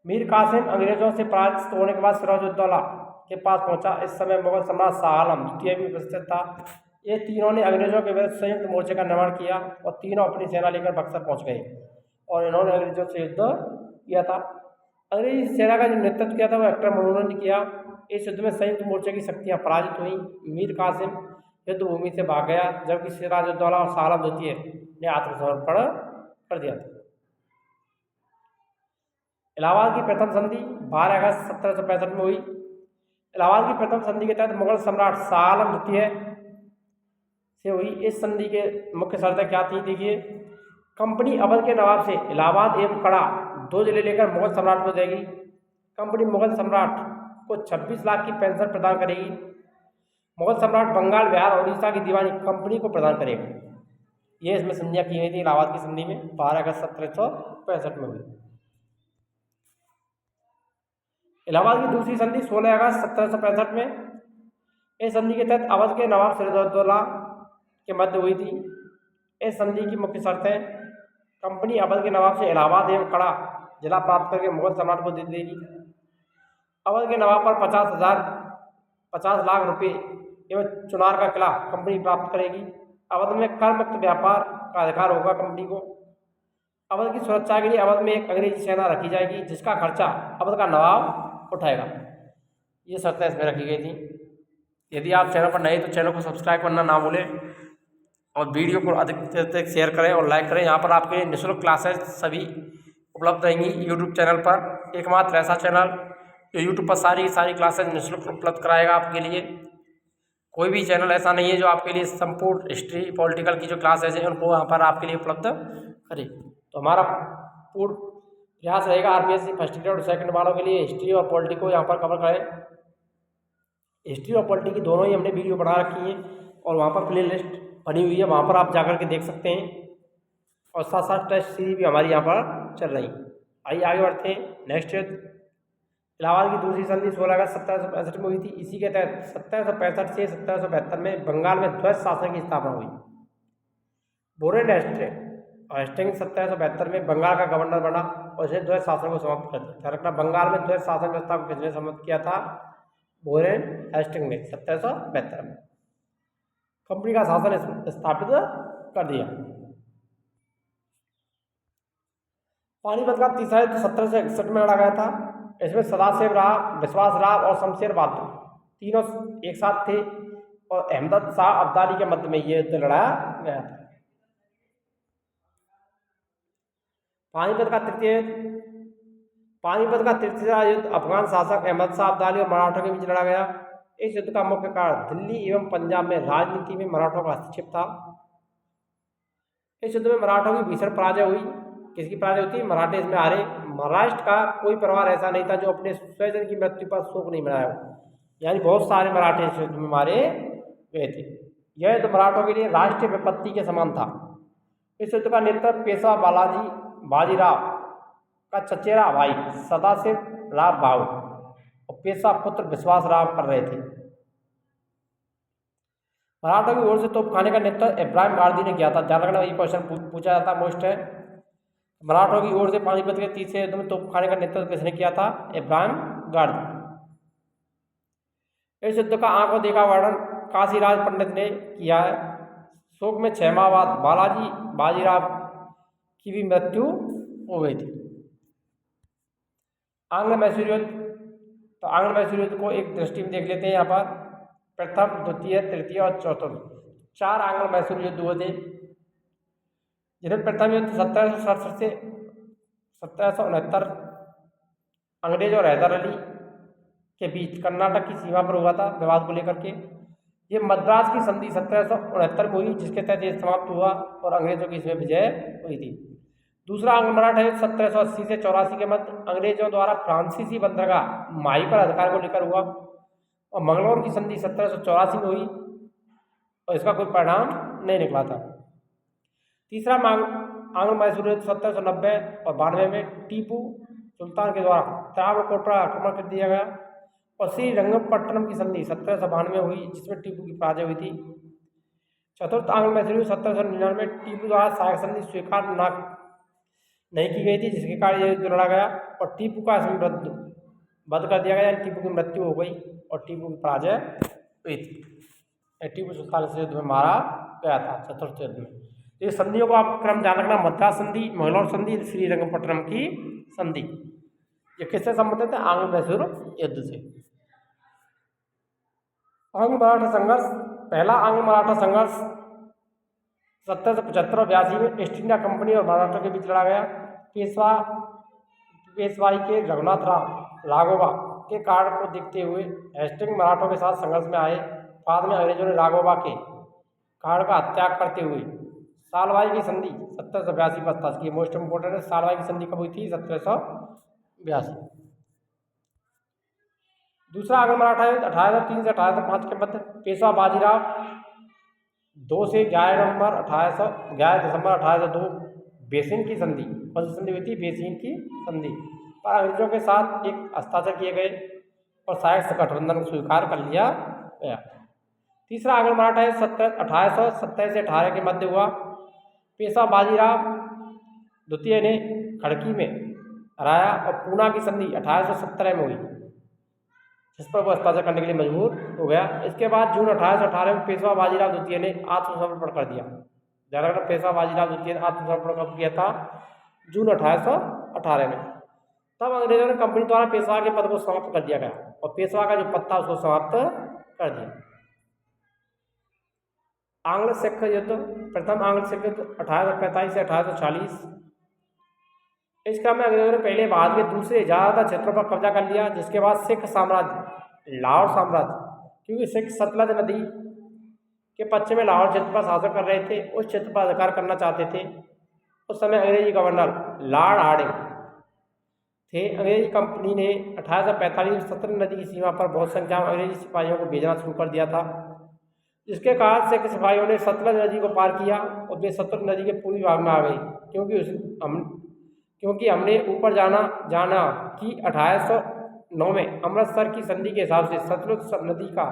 Speaker 1: मीर कासिम अंग्रेजों से पराजित होने के बाद सिराजुद्दौला के पास पहुंचा। इस समय मुगल सम्राट शाह आलम द्वितीय भी उपस्थित था। ये तीनों ने अंग्रेजों के विरुद्ध संयुक्त मोर्चे का निर्माण किया और तीनों अपनी सेना लेकर बक्सर पहुंच गए और इन्होंने अंग्रेजों से युद्ध किया था। अंग्रेजी सेना का जो नेतृत्व किया था वो विक्टर मनरो ने किया। इस युद्ध में संयुक्त मोर्चे की शक्तियां पराजित हुई। मीर कासिम युद्ध भूमि से भाग गया, जबकि सिराजुद्दौला और शाह आलम द्वितीय ने आत्मसमर्पण कर दिया था। इलाहाबाद की प्रथम संधि 12 अगस्त 1765 में हुई। इलाहाबाद की प्रथम संधि के तहत मुगल सम्राट शाह आलम द्वितीय से हुई। इस संधि के मुख्य शर्तें क्या थी? देखिए, कंपनी अवध के नवाब से इलाहाबाद एवं कड़ा 2 जिले लेकर मुगल सम्राट को देगी। कंपनी मुगल सम्राट को 26 लाख की पेंशन प्रदान करेगी। मुगल सम्राट बंगाल, बिहार और उड़ीसा की दीवानी कंपनी को प्रदान करेगा। ये इसमें संधियाँ की गई थी इलाहाबाद की संधि में 12 अगस्त 1765 में हुई। इलाहाबाद की दूसरी संधि 16 अगस्त 1765 में। इस संधि के तहत अवध के नवाब सिराजुद्दौला के मध्य हुई थी। इस संधि की मुख्य शर्तें: कंपनी अवध के नवाब से इलाहाबाद एवं कड़ा जिला प्राप्त करके मुगल सम्राट को दे देगी। अवध के नवाब पर 50 लाख रुपए एवं चुनार का किला कंपनी प्राप्त करेगी। अवध में कर मुक्त व्यापार का अधिकार होगा कंपनी को। अवध की सुरक्षा के लिए अवध में एक अंग्रेजी सेना रखी जाएगी, जिसका खर्चा अवध का नवाब उठाएगा। ये शर्तें इसमें रखी गई थी। यदि आप चैनल पर नए तो चैनल को सब्सक्राइब करना ना भूलें और वीडियो को अधिक से अधिक शेयर करें और लाइक करें। यहाँ पर आपके लिए निःशुल्क क्लासेस सभी उपलब्ध रहेंगी यूट्यूब चैनल पर। एकमात्र ऐसा चैनल जो यूट्यूब पर सारी क्लासेस निःशुल्क उपलब्ध कराएगा आपके लिए। कोई भी चैनल ऐसा नहीं है जो आपके लिए संपूर्ण हिस्ट्री पॉलिटिकल की जो क्लासेज हैं उनको वहाँ पर आपके लिए उपलब्ध करे। तो हमारा पूर्ण प्रयास रहेगा आरपीएससी फर्स्ट ग्रेड और सेकंड वालों के लिए हिस्ट्री और पॉलिटी को यहाँ पर कवर करें। हिस्ट्री और पॉलिटी की दोनों ही हमने वीडियो बना रखी है और वहाँ पर प्ले लिस्ट बनी हुई है, वहाँ पर आप जाकर के देख सकते हैं। और साथ साथ टेस्ट सीरीज भी हमारी यहाँ पर चल रही। आइए आगे बढ़ते हैं। नेक्स्ट इलाहाबाद की दूसरी संधि 16 अगस्त 1765 में हुई थी। इसी के तहत 1765 से 1772 में बंगाल में ध्वज शासन की स्थापना हुई। बोरेन हेस्टिंग्स 1772 में बंगाल का गवर्नर बना और इसने ध्वज शासन को समाप्त कर दिया। ध्यान रखना, बंगाल में ध्वज शासन व्यवस्था को किसने समाप्त किया था? बोरेन हेस्टिंग्स ने 1772 में कंपनी का शासन स्थापित कर दिया। पानीपत का तीसरा युद्ध 1761 में लड़ा गया था। इसमें सदाशिवराव, विश्वासराव और शमशेर बहादुर तीनों एक साथ थे और अहमद शाह अब्दाली के मध्य में ये युद्ध लड़ाया गया था। पानीपत का तृतीय युद्ध अफगान शासक अहमद शाह अब्दाली और मराठों के बीच लड़ा गया। इस युद्ध का मुख्य कारण दिल्ली एवं पंजाब में राजनीति में मराठों का हस्तक्षेप था। इस युद्ध में मराठों की भीषण पराजय हुई। किसकी पराजय होती? मराठे इसमें हारे। महाराष्ट्र का कोई परिवार ऐसा नहीं था जो अपने स्वजन की मृत्यु पर शोक नहीं मनाया हो, यानी बहुत सारे मराठे इस युद्ध में मारे गए थे। यह युद्ध मराठों के लिए राष्ट्रीय विपत्ति के समान था। इस युद्ध का नेतृत्व पेशवा बाजीराव का चचेरा भाई सदाशिवराव भाऊ और पेशवा पुत्र विश्वासराव कर रहे थे। मराठों की ओर से तोपखाने का नेतृत्व इब्राहिम गारदी ने किया था। ध्यान रखना, ये क्वेश्चन पूछा जाता मोस्ट है। मराठों की ओर से पानीपत के तीसरे युद्ध में तोपखाने का नेतृत्व किसने किया था? इब्राहिम गारदी। इस युद्ध का आंखों देखा वर्णन काशीराज पंडित ने किया है। शोक में 6 माह बाद बालाजी बाजीराव की भी मृत्यु हो गई थी। आंग्ल मैसूर युद्ध, तो आंग्ल मैसूर युद्ध को एक दृष्टि में देख लेते हैं। यहाँ पर प्रथम, द्वितीय, तृतीय और चतुर्थ 4 आंग्ल मैसूर युद्ध हुए थे। जिन्हें प्रथम युद्ध 1767 से 1769 अंग्रेज और हैदर अली के बीच कर्नाटक की सीमा पर हुआ था विवाद को लेकर के। ये मद्रास की संधि 1769 में हुई, जिसके तहत ये समाप्त हुआ और अंग्रेजों की इसमें विजय हुई थी। दूसरा आंग्ल मराठा युद्ध 1780 से 84 के मध्य अंग्रेजों द्वारा फ्रांसीसी बंदरगाह माही पर अधिकार को लेकर हुआ और मंगलौर की संधि 1784 में हुई और इसका कोई परिणाम नहीं निकला था। तीसरा आंग्ल मैसूर युद्ध 1790 और 92 में टीपू सुल्तान के द्वारा त्रावणकोर पर आक्रमण कर दिया गया और श्रीरंगपट्टनम की संधि 1792 में हुई, जिसमें टीपू की पराजय हुई थी। चतुर्थ आंग्ल मैसूर युद्ध 1799 में टीपू द्वारा सहायक संधि स्वीकार नहीं की गई थी, जिसके कारण यह युद्ध लड़ा गया और टीपू का इसमें वध कर दिया गया। टीपू की मृत्यु हो गई और टीपू की पराजय हुई थी। टीपू सुल्तान इस युद्ध में मारा गया था चतुर्थ युद्ध में। ये संधियों को आप क्रम ध्यान रखना, मद्रास संधि, मंगलौर संधि, श्रीरंगपट्टनम की संधि, ये किससे संबंधित है? आंग्ल मैसूर युद्ध से। आंग्ल मराठा संघर्ष, पहला आंग्ल मराठा संघर्ष 1775 और 82 में ईस्ट इंडिया कंपनी और मराठों के बीच लड़ा गया। पेशवाई के रघुनाथ राव राघोबा के कारण को देखते हुए हेस्टिंग मराठों के साथ संघर्ष में आए। बाद में अंग्रेजों ने राघोबा के कारण का त्याग करते हुए सालवाई की संधि 1782 पर हस्ताक्षर की। मोस्ट इंपोर्टेंट है, सालवाई की संधि कब हुई थी? 1782। दूसरा आंग्ल मराठा युद्ध 1803 से 1805 के मध्य पेशवा बाजीराव 2 से 11 दिसंबर 1802 बेसिन की संधि, कौन सी संधि हुई थी? बेसिन की संधि पर अंग्रेजों के साथ एक हस्ताक्षर किए गए और सहायक गठबंधन को स्वीकार कर लिया गया। तीसरा आंग्ल मराठा युद्ध 1827 से 18 के मध्य हुआ। पेशवा बाजीराव द्वितीय ने खड़की में हराया और पूना की संधि 1817 में हुई, जिस पर वो हस्ताक्षर करने के लिए मजबूर हो गया। इसके बाद जून 1818 में पेशवा बाजीराव द्वितीय ने आत्मसमर्पण कर दिया। ध्यान रखना, पेशवा बाजीराव द्वितीय ने आत्मसमर्पण कब किया था? जून 1818 में। तब अंग्रेजों ने कंपनी द्वारा पेशवा के पद को समाप्त कर दिया गया और पेशवा का जो पद था उसको समाप्त कर दिया। आंग्ल सिख युद्ध। प्रथम आंग्ल सिख युद्ध 1845 से 1840। इस क्रम में अंग्रेजों ने पहले भारत के दूसरे ज़्यादातर क्षेत्रों पर कब्जा कर लिया, जिसके बाद सिख साम्राज्य, लाहौर साम्राज्य, क्योंकि सिख सतलज नदी के पश्चिम में लाहौर क्षेत्र पर शासन कर रहे थे, उस क्षेत्र पर अधिकार करना चाहते थे। उस समय अंग्रेजी गवर्नर लॉर्ड हार्डिंग थे। अंग्रेजी कंपनी ने 1845 में सतलज नदी की सीमा पर बहुत संख्या में अंग्रेजी सिपाहियों को भेजना शुरू कर दिया था, जिसके कारण सिख सिपाहियों ने सतलज नदी को पार किया और वे सतलज नदी के पूर्वी भाग में आ गए, क्योंकि हमने ऊपर जाना कि 1809 में अमृतसर की संधि के हिसाब से सतलुज नदी का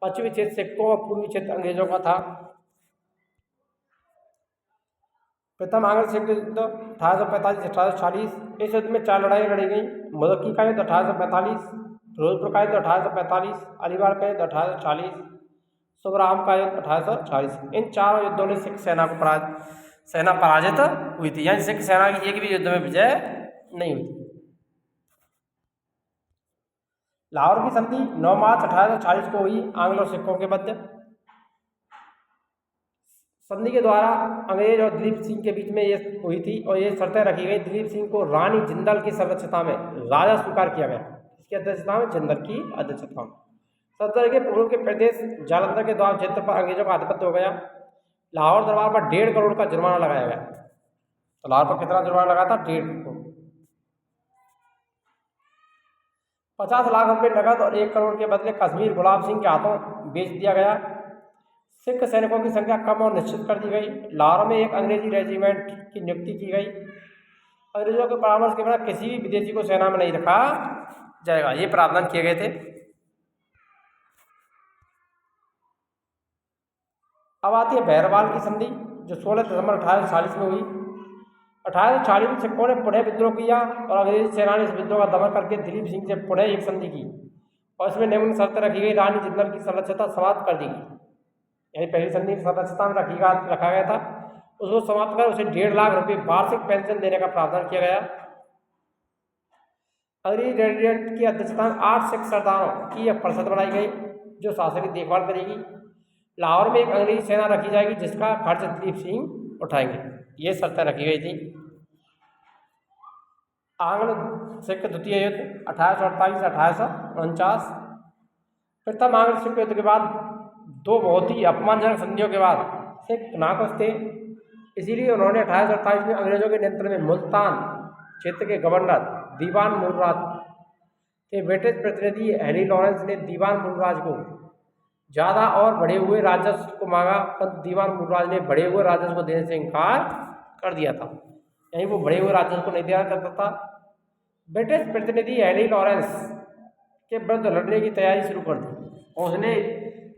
Speaker 1: पश्चिमी क्षेत्र सिखों और पूर्वी क्षेत्र अंग्रेजों का था। प्रथम आंग्ल सिख युद्ध 1845 से 1840। इस युद्ध में 4 लड़ाइयाँ लड़ी गई। मुदक्की का युद्ध 1845, फिरोजपुर का युद्ध 1845, अलीबाग का युद्ध 1840, सुबराम का युद्ध 1840। इन चारों युद्धों ने सिख सेना पराजित हुई थी, यानी सिख सेना की एक भी युद्ध में विजय नहीं हुई। लाहौर की संधि 9 मार्च 1840 को हुई आंग्ल और सिखों के मध्य। संधि के द्वारा अंग्रेज और दिलीप सिंह के बीच में ये हुई थी और ये शर्तें रखी गई। दिलीप सिंह को रानी जिंदल की अध्यक्षता में राजा स्वीकार किया गया। इसकी अध्यक्षता में जिंदल की अध्यक्षता में सत्तर के पूर्व के प्रदेश जालंधर के द्वार क्षेत्र पर अंग्रेजों का आधिपत्य हो गया। लाहौर दरबार पर 1.5 करोड़ का जुर्माना लगाया गया। तो लाहौर पर कितना जुर्माना लगा था? 1.5 करोड़। 50 लाख रुपए नकद और 1 करोड़ के बदले कश्मीर गुलाब सिंह के हाथों बेच दिया गया। सिख सैनिकों की संख्या कम और निश्चित कर दी गई। लाहौर में एक अंग्रेजी रेजिमेंट की नियुक्ति की गई। अंग्रेजों के परामर्श के बिना किसी भी विदेशी को सेना में नहीं रखा जाएगा, ये प्रावधान किए गए थे। अब आती है बहरवाल की संधि, जो 16 दिसंबर 1840 में हुई। 1840 में सिखों ने पुनः विद्रोह किया और अंग्रेजी सेना ने इस विद्रोह का दमन करके दिलीप सिंह से पुनः एक संधि की और इसमें निम्न शर्तें रखी गई। रानी जिंदल की संरक्षता समाप्त कर दी गई, यानी पहली संधि की संरक्षता में रखा गया था, उसको समाप्त कर उसे 1.5 लाख रुपये वार्षिक पेंशन देने का प्रावधान किया गया। अंग्रेजी रेजिडेंट की अध्यक्षता में 8 सिख सरदारों की एक परिषद बनाई गई जो शासन की देखभाल करेगी। लाहौर में एक अंग्रेजी सेना रखी जाएगी जिसका खर्च दिलीप सिंह उठाएंगे। ये शर्तें रखी गई थी। आंग्ल सिख द्वितीय युद्ध 1848 से 1849। प्रथम आंग्ल सिख युद्ध के बाद 2 बहुत ही अपमानजनक संधियों के बाद सिख नाखुश थे, इसीलिए उन्होंने 1848 में अंग्रेजों के नियंत्रण में मुल्तान क्षेत्र के गवर्नर दीवान मूलराज थे। ब्रिटिश प्रतिनिधि हैरी लॉरेंस ने दीवान मूलराज को ज़्यादा और बढ़े हुए राजस्व को मांगा, परंतु दीवान मूलराज ने बढ़े हुए राजस्व को देने से इनकार कर दिया था, यानी वो बढ़े हुए राजस्व को नहीं देना चाहता था। ब्रिटिश प्रतिनिधि हैरी लॉरेंस के विरुद्ध लड़ने की तैयारी शुरू कर दी और उसने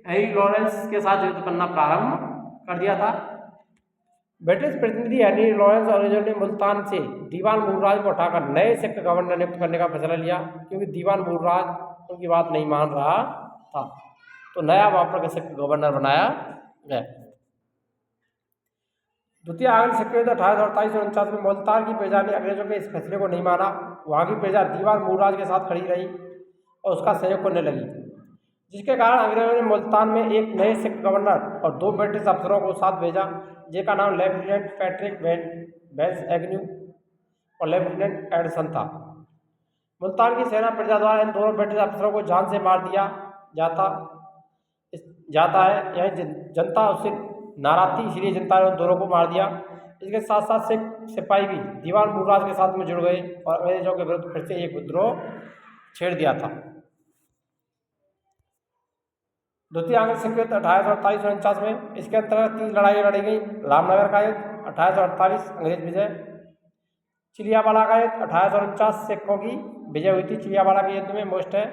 Speaker 1: हैरी लॉरेंस के साथ युद्ध करना प्रारंभ कर दिया था। ब्रिटिश प्रतिनिधि हैरी लॉरेंस और अंग्रेजों ने मुल्तान से दीवान मूलराज को हटाकर नए सिख गवर्नर नियुक्त करने का फैसला लिया, क्योंकि दीवान मूलराज उनकी बात नहीं मान रहा था, तो नया वहाँ पर सिख गवर्नर बनाया गया। द्वितीय आंग्ल सिख युद्ध 1848 और 49 में मुल्तान की प्रजा ने अंग्रेजों के इस फैसले को नहीं माना। वहाँ की प्रजा दीवान मूलराज के साथ खड़ी रही और उसका सहयोग करने लगी, जिसके कारण अंग्रेजों ने मुल्तान में एक नए सिख गवर्नर और 2 ब्रिटिश अफसरों को साथ भेजा, जिनका नाम लेफ्टिनेंट पैट्रिक वेंस एग्न्यू और लेफ्टिनेंट एडसन था। मुल्तान की सेना प्रजा द्वारा इन दोनों ब्रिटिश अफसरों को जान से मार दिया जाता है। यह जनता उससे नाराज थी, इसलिए जनता ने उन दोनों को मार दिया। इसके साथ साथ सिख सिपाही भी दीवान मूलराज के साथ में जुड़ गए और अंग्रेजों के विरुद्ध फिर से एक विद्रोह छेड़ दिया था। द्वितीय आंग्ल सिख युद्ध 1848 और 49 में इसके अंतर्गत 3 लड़ाइयाँ लड़ी गई। रामनगर का युद्ध 1848 अंग्रेज विजय, चिलियावाला का युद्ध 1849 सिखों की विजय हुई थी, चिलियावाला के युद्ध में मोस्ट है।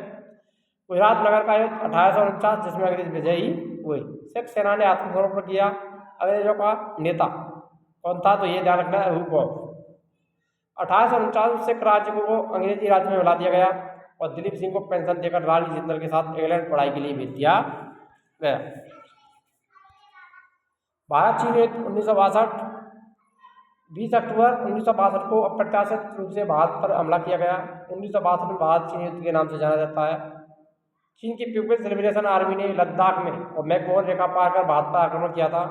Speaker 1: गुजरात नगर का युद्ध 1849 जिसमें अंग्रेज विजयी हुए। सिख सेना ने आत्मसमर्पण किया। अंग्रेजों का नेता कौन था? तो ये ध्यान रखना है, हुक। 1849 में सिख राज्य को अंग्रेजी राज्य में मिला दिया गया और दिलीप सिंह को पेंशन देकर रानी जिंदल के साथ इंग्लैंड पढ़ाई के लिए भेज दिया गया। भारत चीन युद्ध 1962। 20 अक्टूबर 1962 को अप्रत्याशित रूप से भारत पर हमला किया गया। 1962 में भारत चीन युद्ध के नाम से जाना जाता है। चीन की पीपुल्स लिबरेशन आर्मी ने लद्दाख में और मैकमोहन रेखा पार कर भारत पर आक्रमण किया था।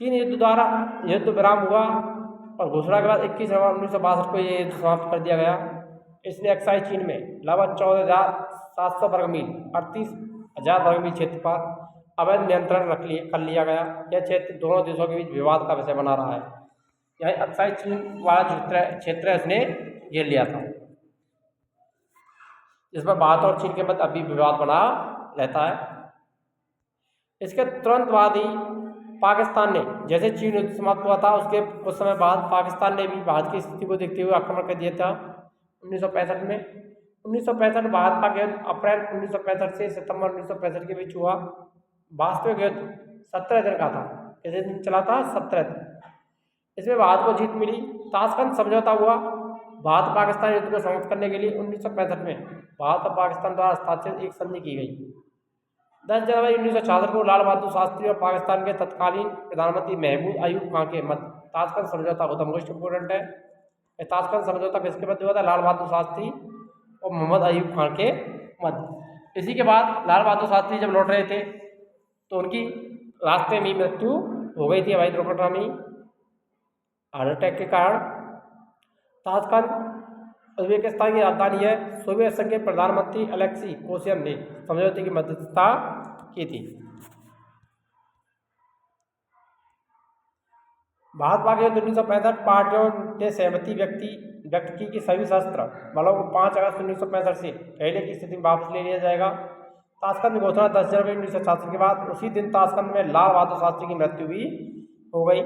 Speaker 1: चीन युद्ध द्वारा युद्ध विराम हुआ और घोषणा के बाद 21 नवंबर 1962 को यह युद्ध समाप्त कर दिया गया। इसने अक्साई चीन में लगभग 14,700 वर्ग मील 38,000 वर्ग मील क्षेत्र पर अवैध नियंत्रण कर लिया गया। यह क्षेत्र दोनों देशों के बीच विवाद का विषय बना रहा है। यह अक्साई चीन वाला क्षेत्र इसने घेर लिया था, जिसमें भारत और चीन के मध्य अभी विवाद बना रहता है। इसके तुरंत बाद ही पाकिस्तान ने, जैसे चीन युद्ध समाप्त हुआ था उसके कुछ समय बाद पाकिस्तान ने भी भारत की स्थिति को देखते हुए आक्रमण कर दिया था 1965 में। 1965 भारत पाक युद्ध अप्रैल 1965 से सितंबर 1965 के बीच हुआ। वास्तविक युद्ध 17 दिन का था। कितने दिन चला था? 17 दिन। इसमें भारत को जीत मिली। ताशकंद समझौता हुआ भारत पाकिस्तान युद्ध को समाप्त करने के लिए। 1965 में भारत और पाकिस्तान द्वारा हस्ताक्षरित एक संधि की गई। 10 जनवरी 1966 को लाल बहादुर शास्त्री और पाकिस्तान के तत्कालीन प्रधानमंत्री महमूद अयूब खान के मध्य ताशकंद समझौता हुआ था। मोस्ट इम्पोर्टेंट है। ताशकंद समझौता किसके मध्य हुआ था? लाल बहादुर शास्त्री और मोहम्मद अयूब खान के मध्य। इसी के बाद लाल बहादुर शास्त्री जब लौट रहे थे तो उनकी रास्ते में मृत्यु हो गई थी हवाई दुर्घटना में, हार्ट अटैक के कारण। ताशकंद उज्बेकिस्तान की राजधानी है। सोवियत संघ के प्रधानमंत्री अलेक्सी कोसियन ने समझौते की मध्यस्थता की थी। भारत पाक युद्ध 1965 पार्टियों ने सहमति व्यक्त की कि सभी शस्त्र बलों को 5 अगस्त 1965 से पहले की स्थिति में वापस ले लिया जाएगा। ताशकंद घोषणा 10 जनवरी 1966 के बाद उसी दिन ताशकंद में लाल बहादुर शास्त्री की मृत्यु भी हो गई।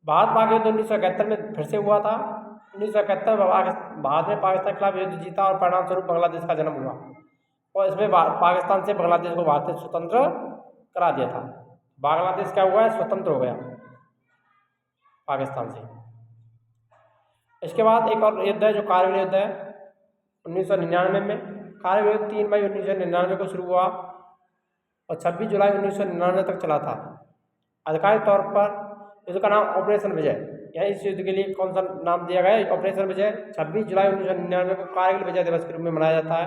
Speaker 1: भारत पाक युद्ध 1971 में फिर से हुआ था। 1971 में भारत ने पाकिस्तान के खिलाफ युद्ध जीता और परिणाम स्वरूप बांग्लादेश का जन्म हुआ और इसमें पाकिस्तान से बांग्लादेश को भारत ने स्वतंत्र करा दिया था। बांग्लादेश क्या हुआ है? स्वतंत्र हो गया पाकिस्तान से। इसके बाद एक और युद्ध है जो कारगिल युद्ध है 1999 में। कारगिल युद्ध 3 मई 1999 को शुरू हुआ और 26 जुलाई 1999 तक चला था। आधिकारिक तौर पर युद्ध का नाम ऑपरेशन विजय। यह इस युद्ध के लिए कौन सा नाम दिया गया है? ऑपरेशन विजय। 26 जुलाई 1999 को कारगिल विजय दिवस के रूप में मनाया जाता है।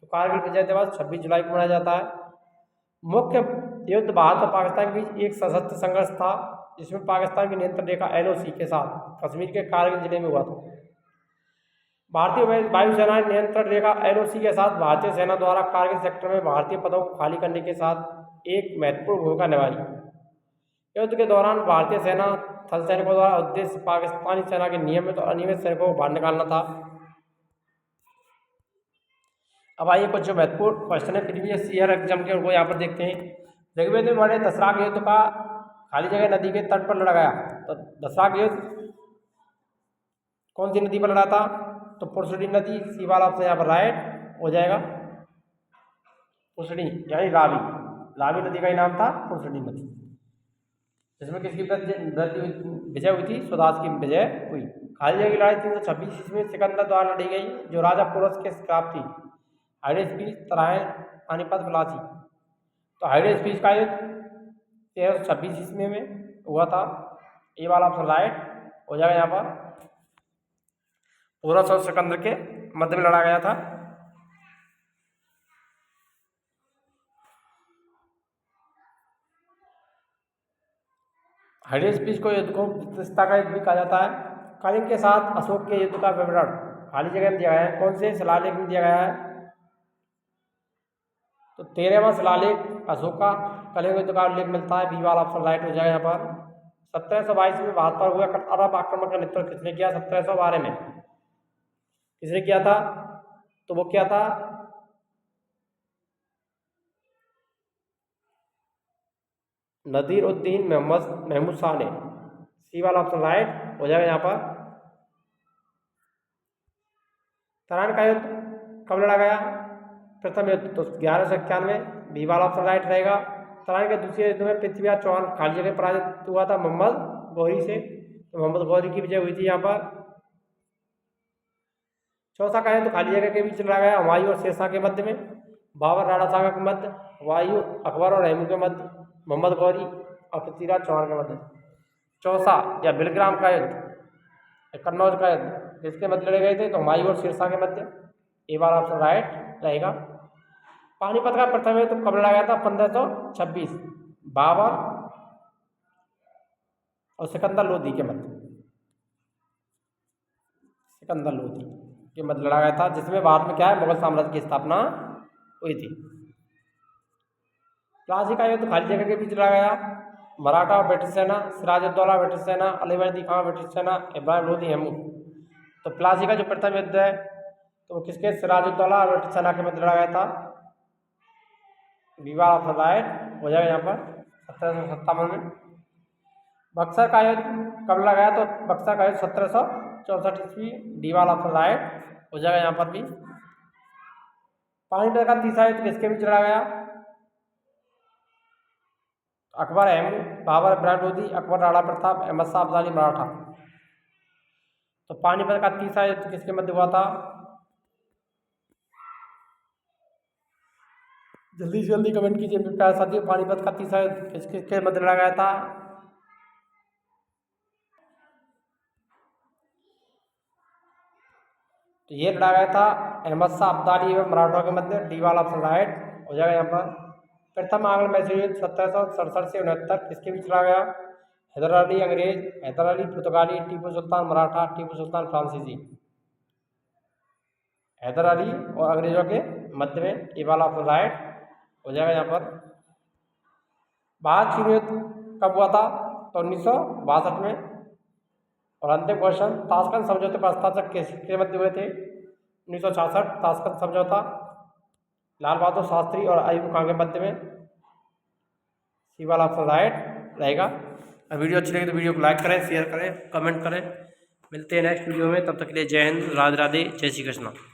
Speaker 1: तो कारगिल विजय दिवस 26 जुलाई को मनाया जाता है। मुख्य युद्ध भारत और पाकिस्तान के बीच एक सशस्त्र संघर्ष था जिसमें पाकिस्तान की नियंत्रण रेखा LOC के साथ कश्मीर के कारगिल जिले में हुआ था। भारतीय वायुसेना ने नियंत्रण रेखा LOC के साथ भारतीय सेना द्वारा कारगिल सेक्टर में भारतीय पदों को खाली करने के साथ एक महत्वपूर्ण भूमिका निभाई। युद्ध के दौरान भारतीय सेना थल सैनिकों द्वारा उद्देश्य पाकिस्तानी सेना के नियमित और अनियमित सैनिकों को बाहर निकालना था। अब आइए कुछ जो महत्वपूर्ण क्वेश्चन है प्रीवियस ईयर एग्जाम के, उनको यहाँ पर देखते हैं। ऋग्वेद में वर्णित दशराग युद्ध का खाली जगह नदी के तट पर लड़ा गया। तो दशराग युद्ध कौन सी नदी पर लड़ा था? तो पुरसडी नदी। सी वाला ऑप्शन यहाँ पर राइट हो जाएगा। पुरसडी यानी रावी नदी का ही नाम था पुरसडी नदी, जिसमें किसकी विजय हुई थी? स्वदास की विजय हुई। खाली जगह की लड़ाई 326 ईस्वी में सिकंदर द्वारा लड़ी गई जो राजा पुरस के खिलाफ थी। हाइडेस्पीस, तराइन, पानीपत, प्लासी। तो हाइडेस्पीस का युद्ध 1326 ईस्वी में हुआ था। ये वाला ऑप्शन राइट हो जाएगा। यहाँ पर पुरस और सिकंदर के मध्य में लड़ा गया था। हाइडेस्पीस को युद्ध को प्रतिष्ठा का युद्ध भी कहा जाता है। कलिंग के साथ अशोक के युद्ध का विवरण खाली जगह में दिया गया है। कौन से शिलालेख में दिया गया है? तो 13वां शिलालेख अशोक का कलिंग युद्ध का उल्लेख मिलता है। बी वाला ऑप्शन राइट हो जाएगा। यहाँ पर 1722 में भारत पर हुए अरब आक्रमण का नेतृत्व किसने किया? 1712 में किसने किया था? तो वो क्या था? नदीर उद्दीन महमूद शाह ने। सी वाला ऑप्शन राइट हो जाएगा। यहाँ पर तराइन का युद्ध कब लड़ा गया? प्रथम युद्ध तो 1191। बी वाला ऑप्शन राइट रहेगा। तराइन के दूसरे युद्ध में पृथ्वीराज चौहान खाली जगह पराजित हुआ था मोहम्मद गौरी से। तो मोहम्मद गौरी की विजय हुई थी यहाँ पर। चौथा का युद्ध खाली जगह के बीच लड़ा गया हुमायूं और शेरशाह के मध्य में। बाबर राणा सांगा के मध्य। हुमायूं अकबर और रहमू के मध्य। मोहम्मद गौरी और पृथ्वीराज चौहान के मध्य। चौसा या बिलग्राम का युद्ध, कन्नौज का युद्ध किसके मध्य लड़े गए थे? तो हुमायूं और शेरशाह के मध्य। ए वाला ऑप्शन राइट रहेगा। पानीपत का प्रथम युद्ध कब लड़ा गया था? 1526 बाबर और सिकंदर लोधी के मध्य, सिकंदर लोधी के मध्य लड़ा गया था, जिसमें भारत में क्या है, मुगल साम्राज्य की स्थापना हुई थी। प्लासी का युद्ध खाली जगह के बीच लड़ा गया। मराठा और ब्रिटिश सेना, सिराजुद्दौला ब्रिटिश सेना, अली वर्दी खान ब्रिटिश सेना, इब्राहिम लोधी हेमू। तो प्लासी का जो प्रथम युद्ध है तो किसके, सिराजुद्दौला और ब्रिटिश सेना के मध्य लड़ा गया था। विवाह ऑफ राइट हो जाएगा यहाँ पर 1757 में। बक्सर का युद्ध कब लड़ा गया? तो बक्सर का युद्ध 1764 ईस्वी, डिवाल ऑफ राइट हो जाएगा यहाँ पर भी। पानीपत का तीसरा युद्ध किसके बीच लड़ा गया? अकबर हेमू, बाबर इब्राहिम लोधी, अकबर राणा प्रताप, अहमद शाह अब्दाली मराठा। तो पानीपत का तीसरा युद्ध किसके मध्य हुआ था? जल्दी से जल्दी कमेंट कीजिए मेरे प्यारे साथियों, पानीपत का तीसरा युद्ध किसके मध्य लड़ा गया था? तो ये लड़ा गया था अहमद शाह अब्दाली एवं मराठा के मध्य, डिवाल ऑफ राइट हो जाएगा यहाँ पर। प्रथम आंग्ल मैसूर युद्ध 1767 से 69 किसके बीच लड़ा गया? हैदर अली अंग्रेज, हैदर अली पुर्तगाली, टीपू सुल्तान मराठा, टीपू सुल्तान फ्रांसीसी। हैदर अली और अंग्रेजों के मध्य में, डिवाल ऑफ राइट हो जाएगा यहाँ पर। भारत चीन युद्ध कब हुआ था? तो 1962 में। और अंतिम क्वेश्चन, ताशकंद समझौते पर हस्ताक्षर किसके मध्य हुए थे? 1966 ताशकंद समझौता, लाल बहादुर शास्त्री और अयूब खान के मध्य में। सी वाला ऑप्शन राइट रहेगा। वीडियो अच्छी लगी तो वीडियो को लाइक करें, शेयर करें, कमेंट करें। मिलते हैं नेक्स्ट वीडियो में, तब तक के लिए जय हिंद, राधे राधे, जय श्री कृष्ण।